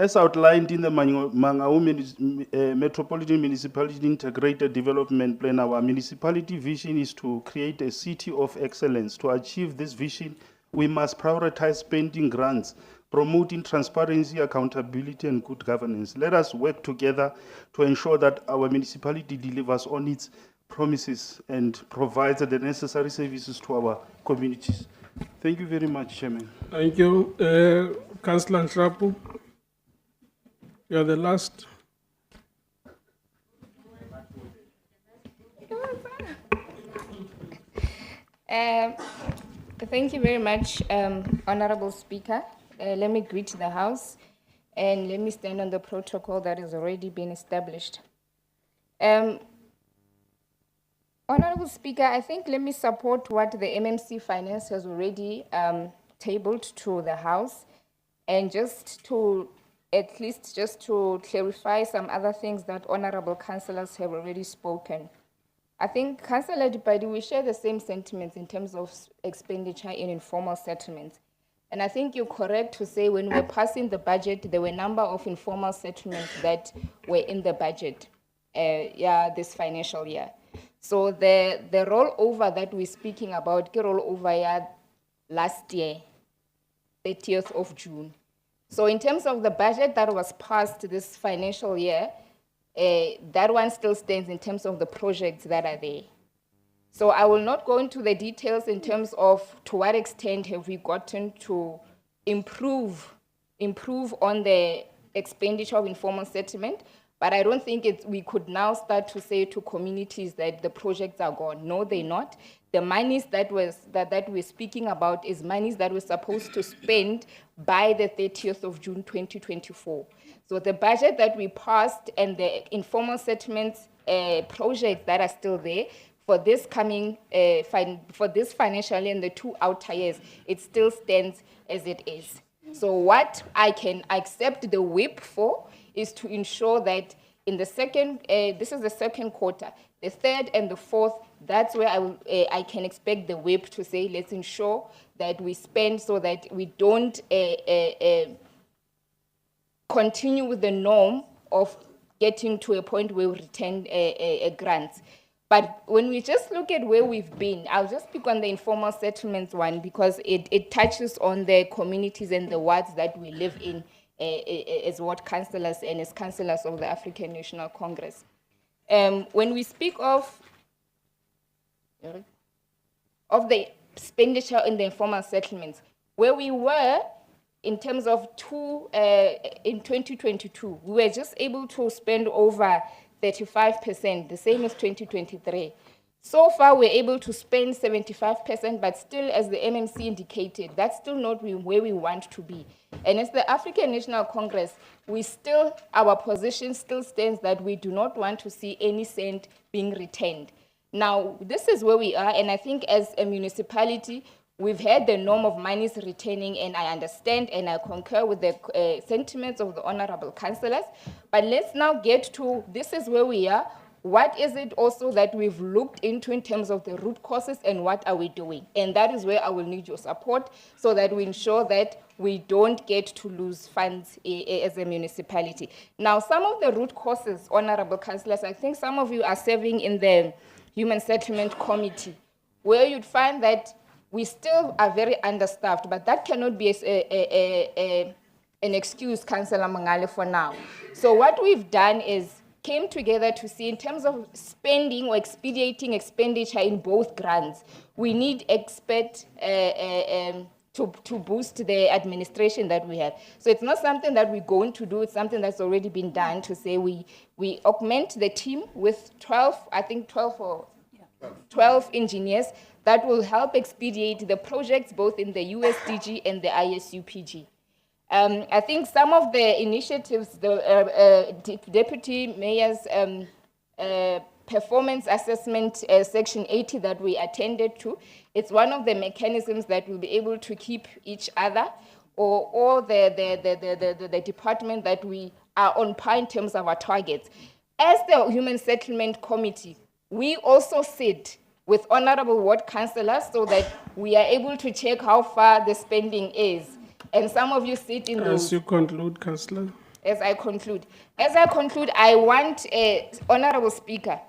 as outlined in the Mangaung Metropolitan Municipality Integrated Development Plan, our municipality vision is to create a city of excellence. To achieve this vision, we must prioritize spending grants, promoting transparency, accountability, and good governance. Let us work together to ensure that our municipality delivers on its promises and provides the necessary services to our communities. Thank you very much, Chairman.
Thank you. Councillor Nhlapo. You're the last.
Thank you very much, Honorable Speaker. Let me greet the House and let me stand on the protocol that has already been established. Honorable Speaker, I think let me support what the MMC Finance has already tabled to the House.
And just to, at least just to clarify some other things that honorable councillors have already spoken. I think Councillor Dipadi, we share the same sentiments in terms of expenditure in informal settlements. And I think you're correct to say when we're passing the budget, there were a number of informal settlements that were in the budget, this financial year. So the rollover that we're speaking about, the rollover last year, 30th of June. So in terms of the budget that was passed this financial year, that one still stands in terms of the projects that are there. So I will not go into the details in terms of to what extent have we gotten to improve on the expenditure of informal settlement, but I don't think we could now start to say to communities that the projects are gone. No, they're not. The monies that we're speaking about is monies that we're supposed to spend by the 30th of June 2024. So the budget that we passed and the informal settlements projects that are still there for this coming, for this financial year and the 2 outer years, it still stands as it is. So what I can accept the whip for is to ensure that in the second, this is the second quarter, the third and the fourth, that's where I can expect the whip to say, let's ensure that we spend so that we don't continue with the norm of getting to a point where we return grants. But when we just look at where we've been, I'll just pick on the informal settlements one because it touches on the communities and the wards that we live in as ward councillors and as councillors of the African National Congress. When we speak of the expenditure in the informal settlements, where we were in terms of in 2022, we were just able to spend over 35%, the same as 2023. So far, we're able to spend 75%, but still, as the MMC indicated, that's still not where we want to be. And as the African National Congress, our position still stands that we do not want to see any cent being retained. Now, this is where we are, and I think as a municipality, we've had the norm of monies retaining, and I understand and I concur with the sentiments of the honorable councillors. But let's now get to, this is where we are. What is it also that we've looked into in terms of the root causes and what are we doing? And that is where I will need your support so that we ensure that we don't get to lose funds as a municipality. Now, some of the root causes, honorable councillors, I think some of you are serving in the Human Settlement Committee, where you'd find that we still are very understaffed, but that cannot be an excuse, Councillor Mangale, for now. So what we've done is came together to see in terms of spending or expediting expenditure in both grants, we need expert to boost the administration that we have. So it's not something that we're going to do, it's something that's already been done to say we augment the team with 12 engineers that will help expedite the projects both in the USDG and the ISUPG. I think some of the initiatives, the Deputy Mayor's performance assessment section 80 that we attended to, it's one of the mechanisms that will be able to keep each other or the department that we are on par in terms of our targets. As the Human Settlement Committee, we also sit with honorable ward councillors so that we are able to check how far the spending is. And some of you sit in those.
As you conclude, Councillor.
As I conclude, I want honorable Speaker,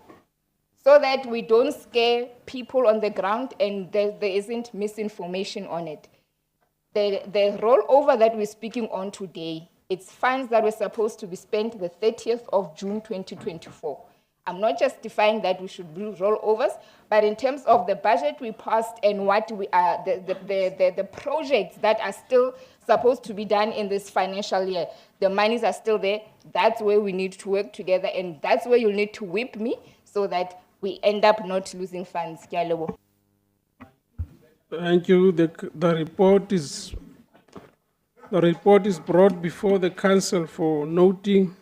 so that we don't scare people on the ground and there isn't misinformation on it. The rollover that we're speaking on today, it's funds that were supposed to be spent the 30th of June 2024. I'm not justifying that we should do rollovers, but in terms of the budget we passed and what we are, the projects that are still supposed to be done in this financial year, the monies are still there. That's where we need to work together, and that's where you'll need to whip me so that we end up not losing funds.
Thank you. The report is brought before the council for noting,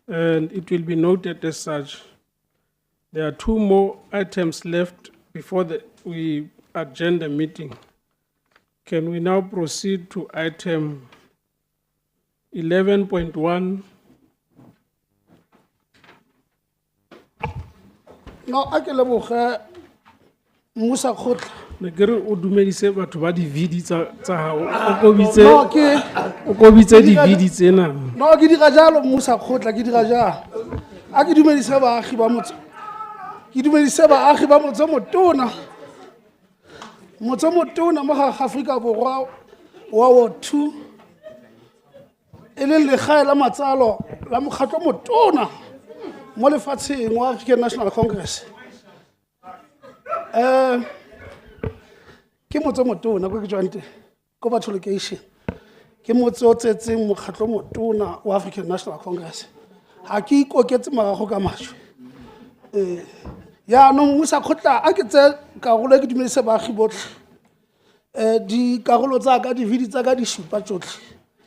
and it will be noted as such. There are 2 more items left before we adjourn the meeting. Can we now proceed to item 11.1,
No, a ke leboge Musa Khotla.
ne ke re o dumedise batho ba di-vidi tsa hao,
No,
o kobitse di-vidi tsena.
No, ke dira jalo Musa Khotla, ke dira jalo. A ke dumedise baagi ba motse. Ke dumedise baagi ba motse motona. Motse motona mo ga Afrika Borwa wa Ward 2. E leng legae la matsalo la mokgatlo motona mo lefatsheng wa African National Congress. Ke motse motona ko ke tswang teng ko Batho Location. Ke motse o tsetseng mokgatlo motona wa African National Congress. Ha ke ikoketse marago ka matšho. Ya no Musa Khotla a ke tse karolo ke dumedise baagi botlhe. Di karolo tsa ka di vidi tsa ka di supa tsotlhe.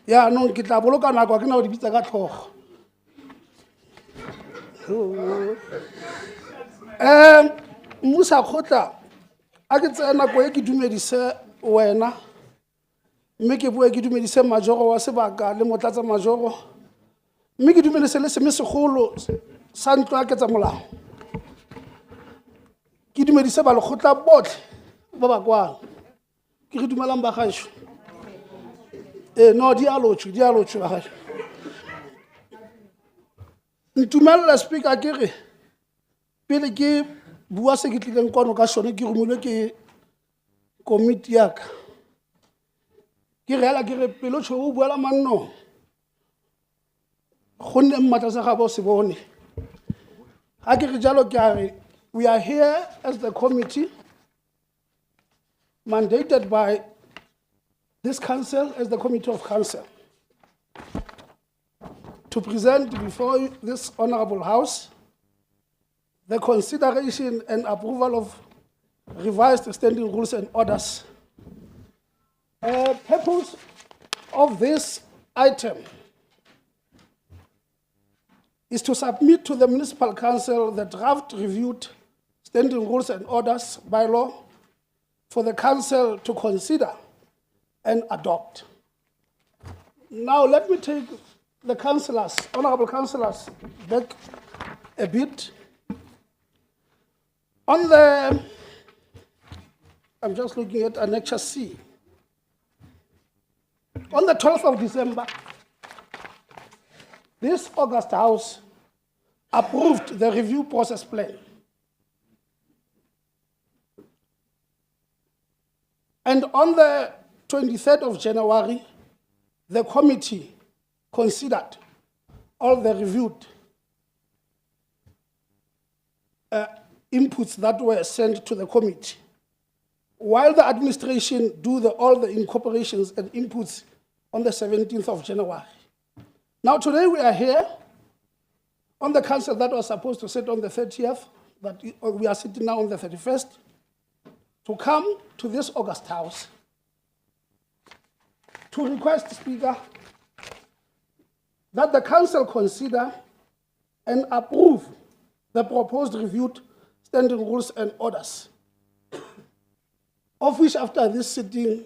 Ya no ke tla boloka nako ke na o di bitsa ka tlhogo. Musa Khotla a ke tse nako e ke dumedise wena. Mme ke bua ke dumedise majoro wa sebaka le motlatsa majoro. Mme ke dumedise le semesegolo sa ntlo a ke tsa molao. Ke dumedise ba lekgotla botlhe ba ba kwang. Ke re dumelang ba gaetsho. No, di a lotšwe ba gaetsho. Ntumella speaker ke re pele ke bua se ke tlileng kwano ka sone ke romilwe ke komiti ya ka. Ke reala ke re pele tšho o buela manno. Go nne mmatla sa gaabo se bone. Ha ke re jalo ke a re we are here as the committee mandated by this council as the committee of council to present before this honorable house the consideration and approval of revised standing rules and orders. Purpose of this item is to submit to the municipal council the draft reviewed standing rules and orders by law for the council to consider and adopt. Now let me take the councillors, honorable councillors, back a bit. On the, I'm just looking at Annexure C. On the 12th of December, this August House approved the review process plan. And on the 23rd of January, the committee considered all the reviewed inputs that were sent to the committee, while the administration do all the incorporations and inputs on the 17th of January. Now today we are here on the council that was supposed to sit on the 30th, but we are sitting now on the 31st, to come to this August House to request, Speaker, that the council consider and approve the proposed reviewed standing rules and orders, of which after this sitting,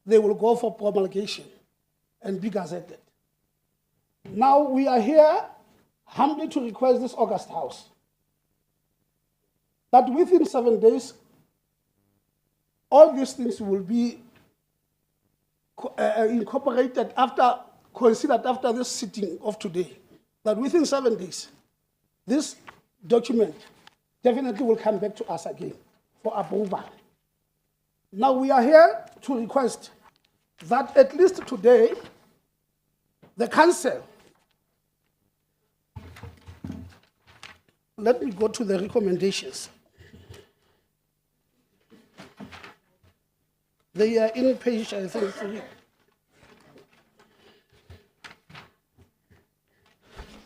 they will go for promulgation and be gazetted. Now we are here humbly to request this August House that within 7 days, all these things will be incorporated considered after this sitting of today, that within 7 days, this document definitely will come back to us again for approval. Now we are here to request that at least today, the council, let me go to the recommendations. They are in page, I think, 3.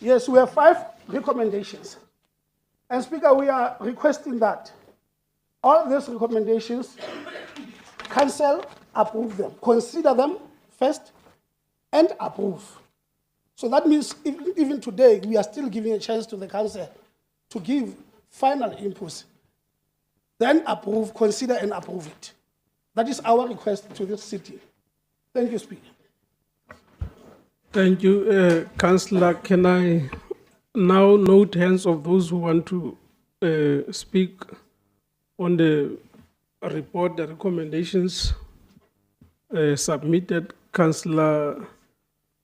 Yes, we have 5 recommendations. And Speaker, we are requesting that all these recommendations, council approve them, consider them first, and approve. So that means even today, we are still giving a chance to the council to give final inputs, then approve, consider, and approve it. That is our request to this city. Thank you, Speaker.
Thank you, Councillor. Can I now note hands of those who want to speak on the report, the recommendations submitted? Councillor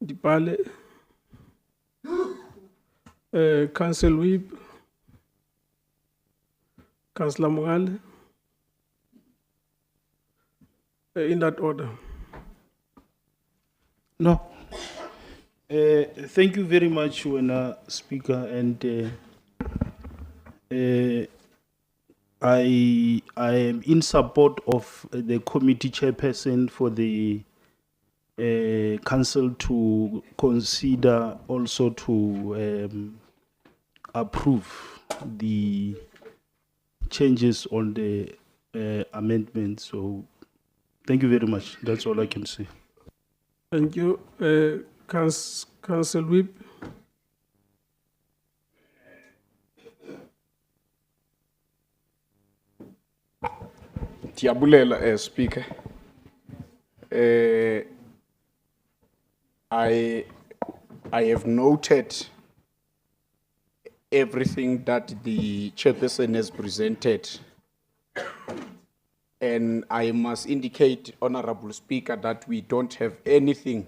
Dipale, Council Whip, Councillor Mogale, in that order.
No. Thank you very much, Speaker, and I am in support of the committee chairperson for the council to consider also to approve the changes on the amendment. So, thank you very much. That's all I can say.
Thank you, Council Whip.
Tiabulela, Speaker. I have noted everything that the chairperson has presented, and I must indicate, Honorable Speaker, that we don't have anything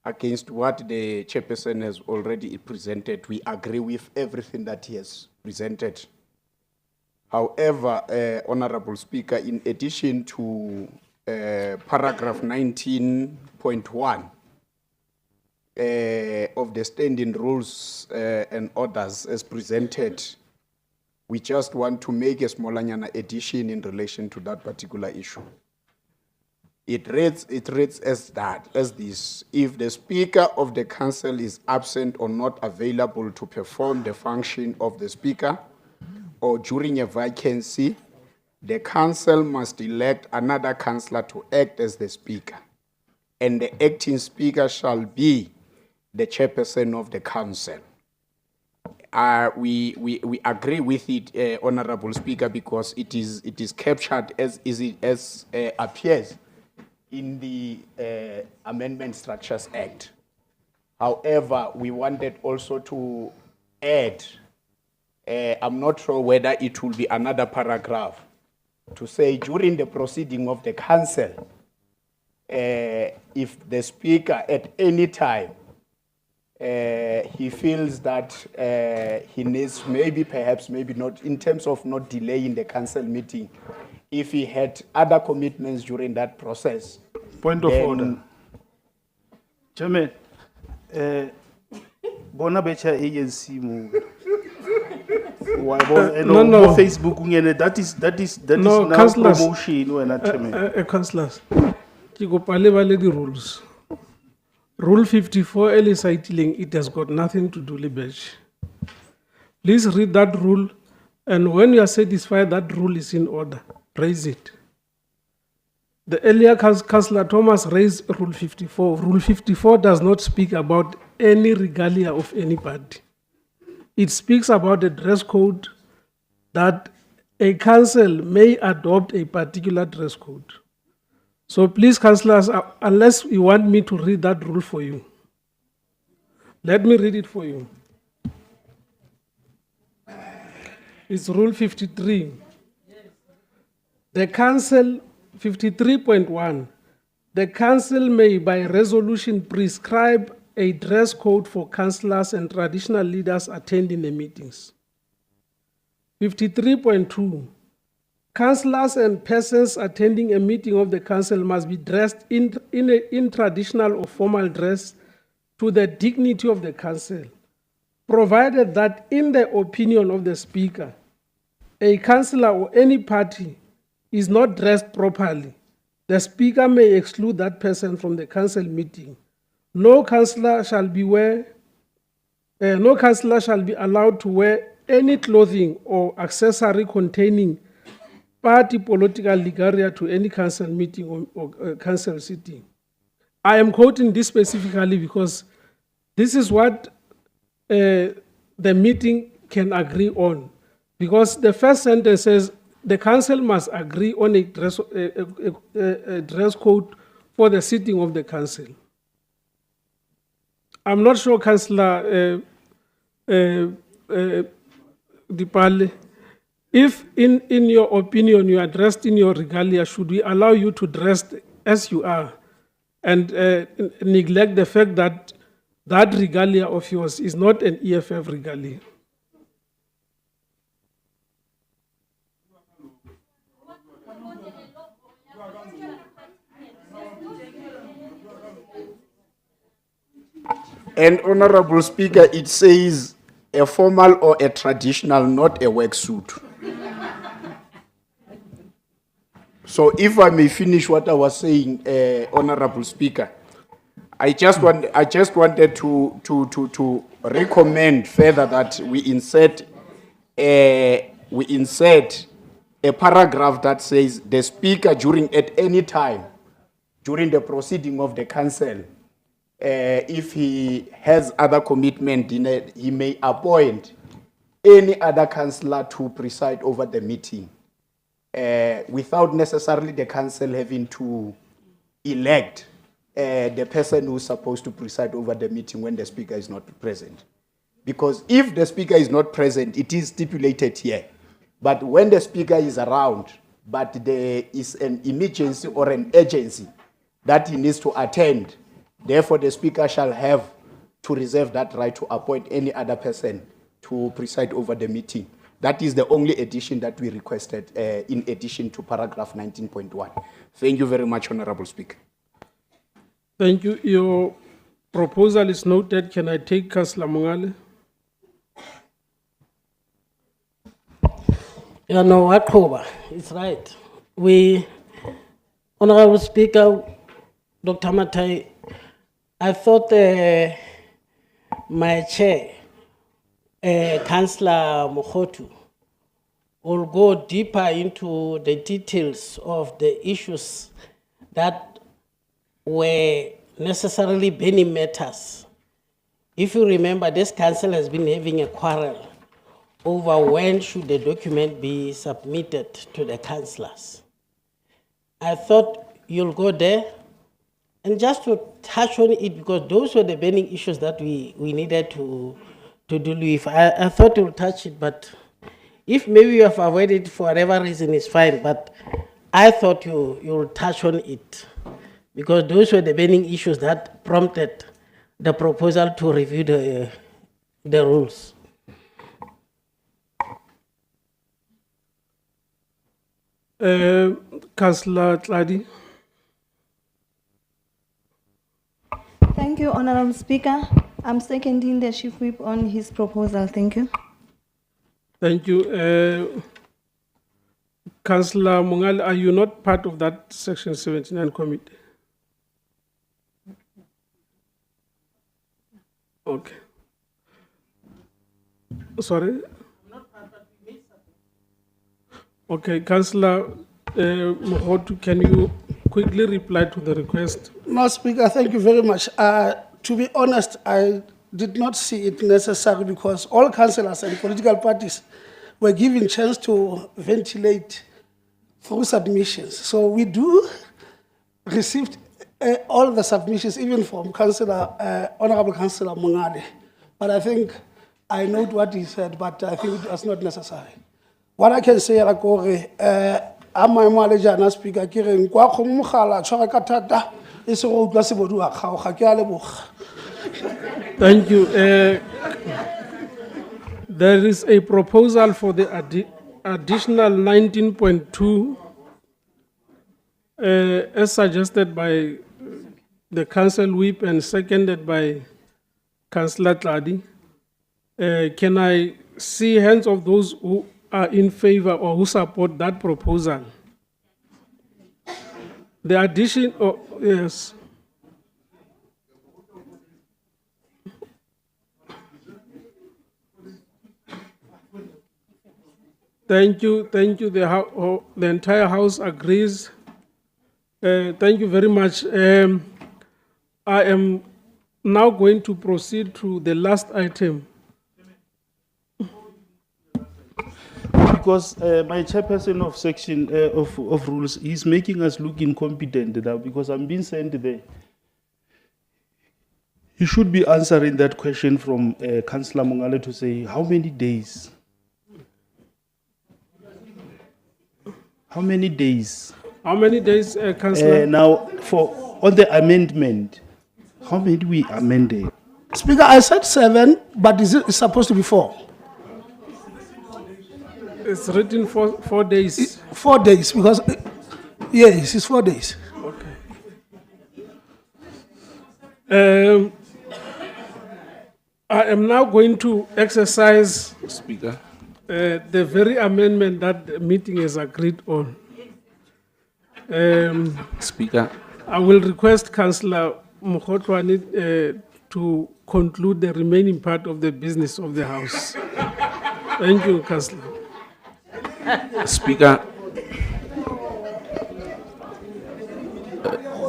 against what the chairperson has already presented. We agree with everything that he has presented. However, Honorable Speaker, in addition to paragraph 19.1 of the standing rules and orders as presented, we just want to make a smallanyana addition in relation to that particular issue. It reads as this: if the Speaker of the Council is absent or not available to perform the function of the Speaker, or during a vacancy, the Council must elect another councillor to act as the Speaker, and the acting Speaker shall be the chairperson of the Council. We agree with it, Honorable Speaker, because it is captured as appears in the Amendment Structures Act. However, we wanted also to add, I'm not sure whether it will be another paragraph, to say during the proceeding of the council, if the Speaker at any time he feels that he needs, perhaps not, in terms of not delaying the council meeting, if he had other commitments during that process.
Point of order. Chairman, bona becha agency move.
No.
Facebook that is
No,
now
councillors.
promotion when I chairman.
Councillors, ke kopa le bale di rules. Rule 54 early cycling, it has got nothing to do with badge. Please read that rule, and when you are satisfied that rule is in order, raise it. The earlier Councillor Thomas raised Rule 54. Rule 54 does not speak about any regalia of anybody. It speaks about a dress code, that a council may adopt a particular dress code. So please, councillors, unless you want me to read that rule for you, let me read it for you. It's Rule 53. The council, 53.1, the council may by resolution prescribe a dress code for councillors and traditional leaders attending the meetings. 53.2, councillors and persons attending a meeting of the council must be dressed in traditional or formal dress to the dignity of the council, provided that in the opinion of the Speaker, a councillor or any party is not dressed properly, the Speaker may exclude that person from the council meeting. No councillor shall be allowed to wear any clothing or accessory containing party political regalia to any council meeting or council sitting. I am quoting this specifically because this is what the meeting can agree on. Because the first sentence says the council must agree on a dress code for the sitting of the council. I'm not sure, Councillor Dipale, if in your opinion you are dressed in your regalia, should we allow you to dress as you are and neglect the fact that that regalia of yours is not an EFF regalia?
And Honorable Speaker, it says a formal or a traditional, not a work suit. So if I may finish what I was saying, Honorable Speaker, I just wanted to recommend further that we insert a paragraph that says the Speaker at any time during the proceeding of the council, if he has other commitment, he may appoint any other councillor to preside over the meeting, without necessarily the council having to elect the person who's supposed to preside over the meeting when the Speaker is not present. Because if the Speaker is not present, it is stipulated here. But when the Speaker is around, but there is an emergency or an urgency that he needs to attend, therefore the Speaker shall have to reserve that right to appoint any other person to preside over the meeting. That is the only addition that we requested in addition to paragraph 19.1. Thank you very much, Honorable Speaker.
Thank you. Your proposal is noted. Can I take Councillor Mongale?
Yeah, no, October, it's right. Honorable Speaker, Dr. Matai, I thought my chair, Councillor Mokhotu, will go deeper into the details of the issues that were necessarily burning matters. If you remember, this council has been having a quarrel over when should the document be submitted to the councillors. I thought you'll go there and just to touch on it, because those were the burning issues that we needed to deal with. I thought you'll touch it, but if maybe you have avoided it for whatever reason, it's fine, but I thought you'll touch on it, because those were the burning issues that prompted the proposal to review the rules.
Councillor Tladi.
Thank you, Honorable Speaker. I'm seconding the Chief Whip on his proposal. Thank you.
Thank you. Councillor Mongale, are you not part of that Section 79 committee? Okay. Sorry? Okay, Councillor Mokhotu, can you quickly reply to the request?
No, Speaker, thank you very much. To be honest, I did not see it necessary because all councillors and political parties were given chance to ventilate through submissions. So we do receive all the submissions, even from Honorable Councillor Mongale. But I think I note what he said, but I think it was not necessary. What I can say, I'm my manager, Speaker, Kirin, Kwakumukhala, Chorakatata, is a road possible to a
Thank you. There is a proposal for the additional 19.2 as suggested by the Council Whip and seconded by Councillor Tladi. Can I see hands of those who are in favor or who support that proposal? The addition, yes. Thank you. The entire House agrees. Thank you very much. I am now going to proceed to the last item.
Because my chairperson of section of rules is making us look incompetent now because I'm being sent there. He should be answering that question from Councillor Mongale to say, how many days? How many days?
How many days, Councillor?
Now, on the amendment, how many we amended?
Speaker, I said 7, but it's supposed to be 4.
It's written for 4 days.
4 days, because, yes, it's 4 days.
I am now going to exercise
Speaker.
the very amendment that the meeting has agreed on.
Speaker.
I will request Councillor Mokotwane to conclude the remaining part of the business of the House. Thank you, Councillor.
Speaker.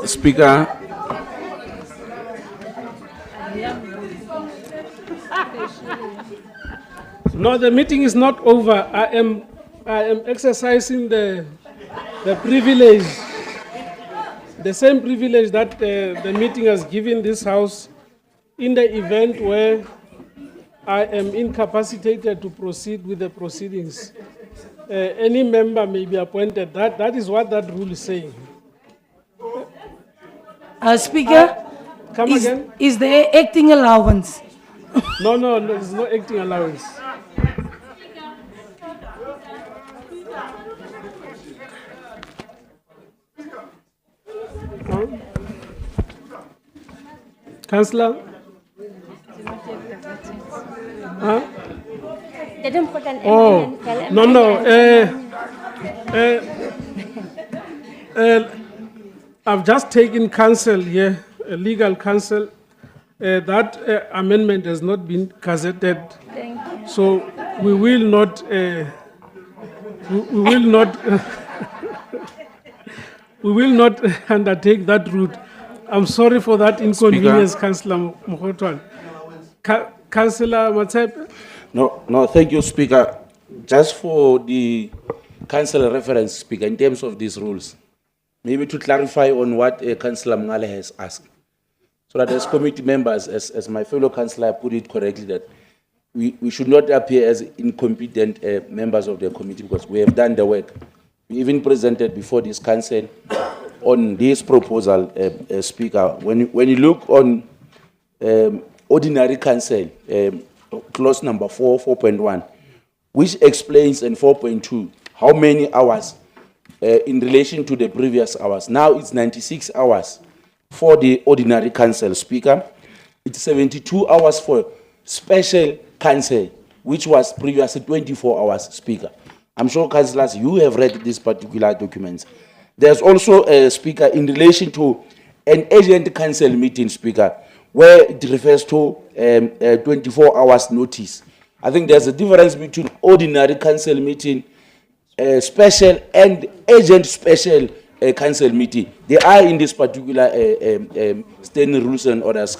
Speaker.
No, the meeting is not over. I am exercising the privilege, the same privilege that the meeting has given this House in the event where I am incapacitated to proceed with the proceedings. Any member may be appointed. That is what that rule is saying.
Speaker,
Come again?
is there acting allowance?
No, there's no acting allowance. Councillor? Huh?
They didn't put an
Oh,
amendment.
no. I've just taken counsel here, legal counsel. That amendment has not been gazetted.
Thank you.
So we will not, we will not, we will not undertake that route. I'm sorry for that inconvenience, Councillor Mokotwane. Councillor Matsepe?
No, thank you, Speaker. Just for the council reference, Speaker, in terms of these rules, maybe to clarify on what Councillor Mngale has asked, so that as committee members, as my fellow councillor put it correctly, that we should not appear as incompetent members of the committee because we have done the work. We even presented before this council on this proposal, Speaker. When you look on ordinary council, clause number 4.1, which explains in 4.2 how many hours in relation to the previous hours. Now it's 96 hours for the ordinary council, Speaker. It's 72 hours for special council, which was previously 24 hours, Speaker. I'm sure, councillors, you have read these particular documents. There's also, Speaker, in relation to an urgent council meeting, Speaker, where it refers to 24 hours notice. I think there's a difference between ordinary council meeting, special and urgent special council meeting. They are in this particular standing rules and orders,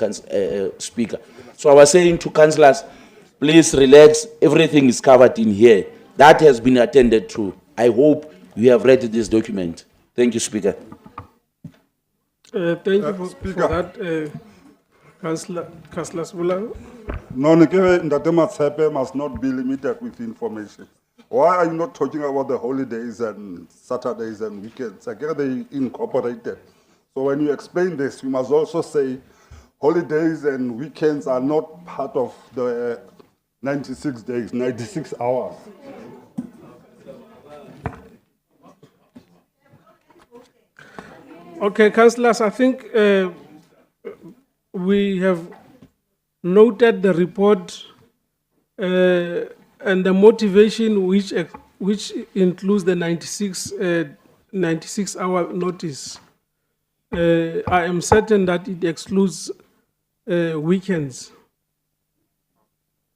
Speaker. So I was saying to councillors, please relax, everything is covered in here. That has been attended to. I hope you have read this document. Thank you, Speaker.
Thank you for that, Councillor Sbula.
No, Ndate Matsepe must not be limited with information. Why are you not talking about the holidays and Saturdays and weekends? I get they incorporated. So when you explain this, you must also say holidays and weekends are not part of the 96 days, 96 hours.
Okay, councillors, I think we have noted the report and the motivation which includes the 96-hour notice. I am certain that it excludes weekends.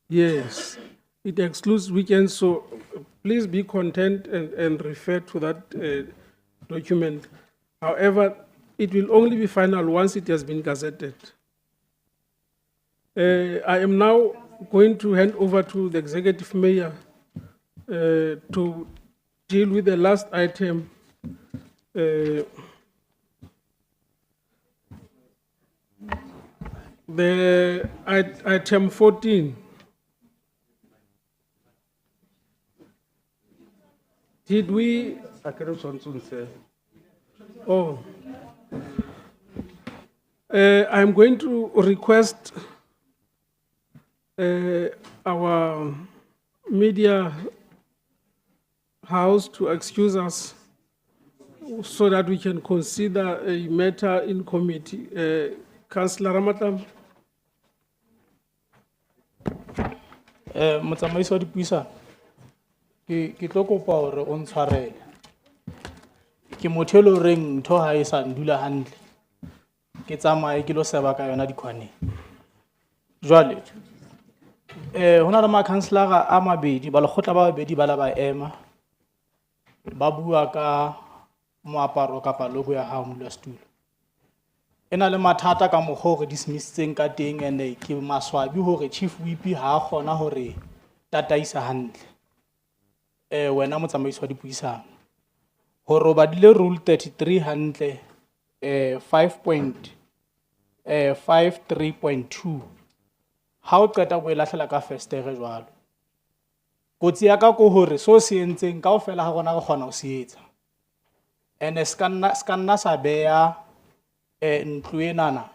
Yes, it excludes weekends, so please be content and refer to that document. However, it will only be final once it has been gazetted. I am now going to hand over to the Executive Mayor to deal with the last item. The item 14. Did we? Oh. I'm going to request our media house to excuse us so that we can consider a matter in committee. Councillor Ramatam.
Motsamaisi wa dipuisano, ke tlo kopa hore o ntshwarele. Ke motho e le horeng ntho ha e sa ndula hantle. Ke tsamaye ke lo seba ka yona dikhwaneng. Jwale hona le makhanselara a mabedi ba lekgotla ba babedi ba la ba ema ba bua ka moaparo kapa logo ya hao modulasetulo. Ena le mathata ka mokgwa hore dismissitseng ka teng ene ke maswabi hore chief whip ha a kgona hore tataisa hantle. Wena motsamaisi wa dipuisano hore o badile rule 33 hantle 5.3.2 ha o qeta go elahlela ka festere jwalo. Kotsi ya ka ko hore so se entseng kaofela ha rona re kgona ho se etsa. Ene scanna sa beya ntlo enana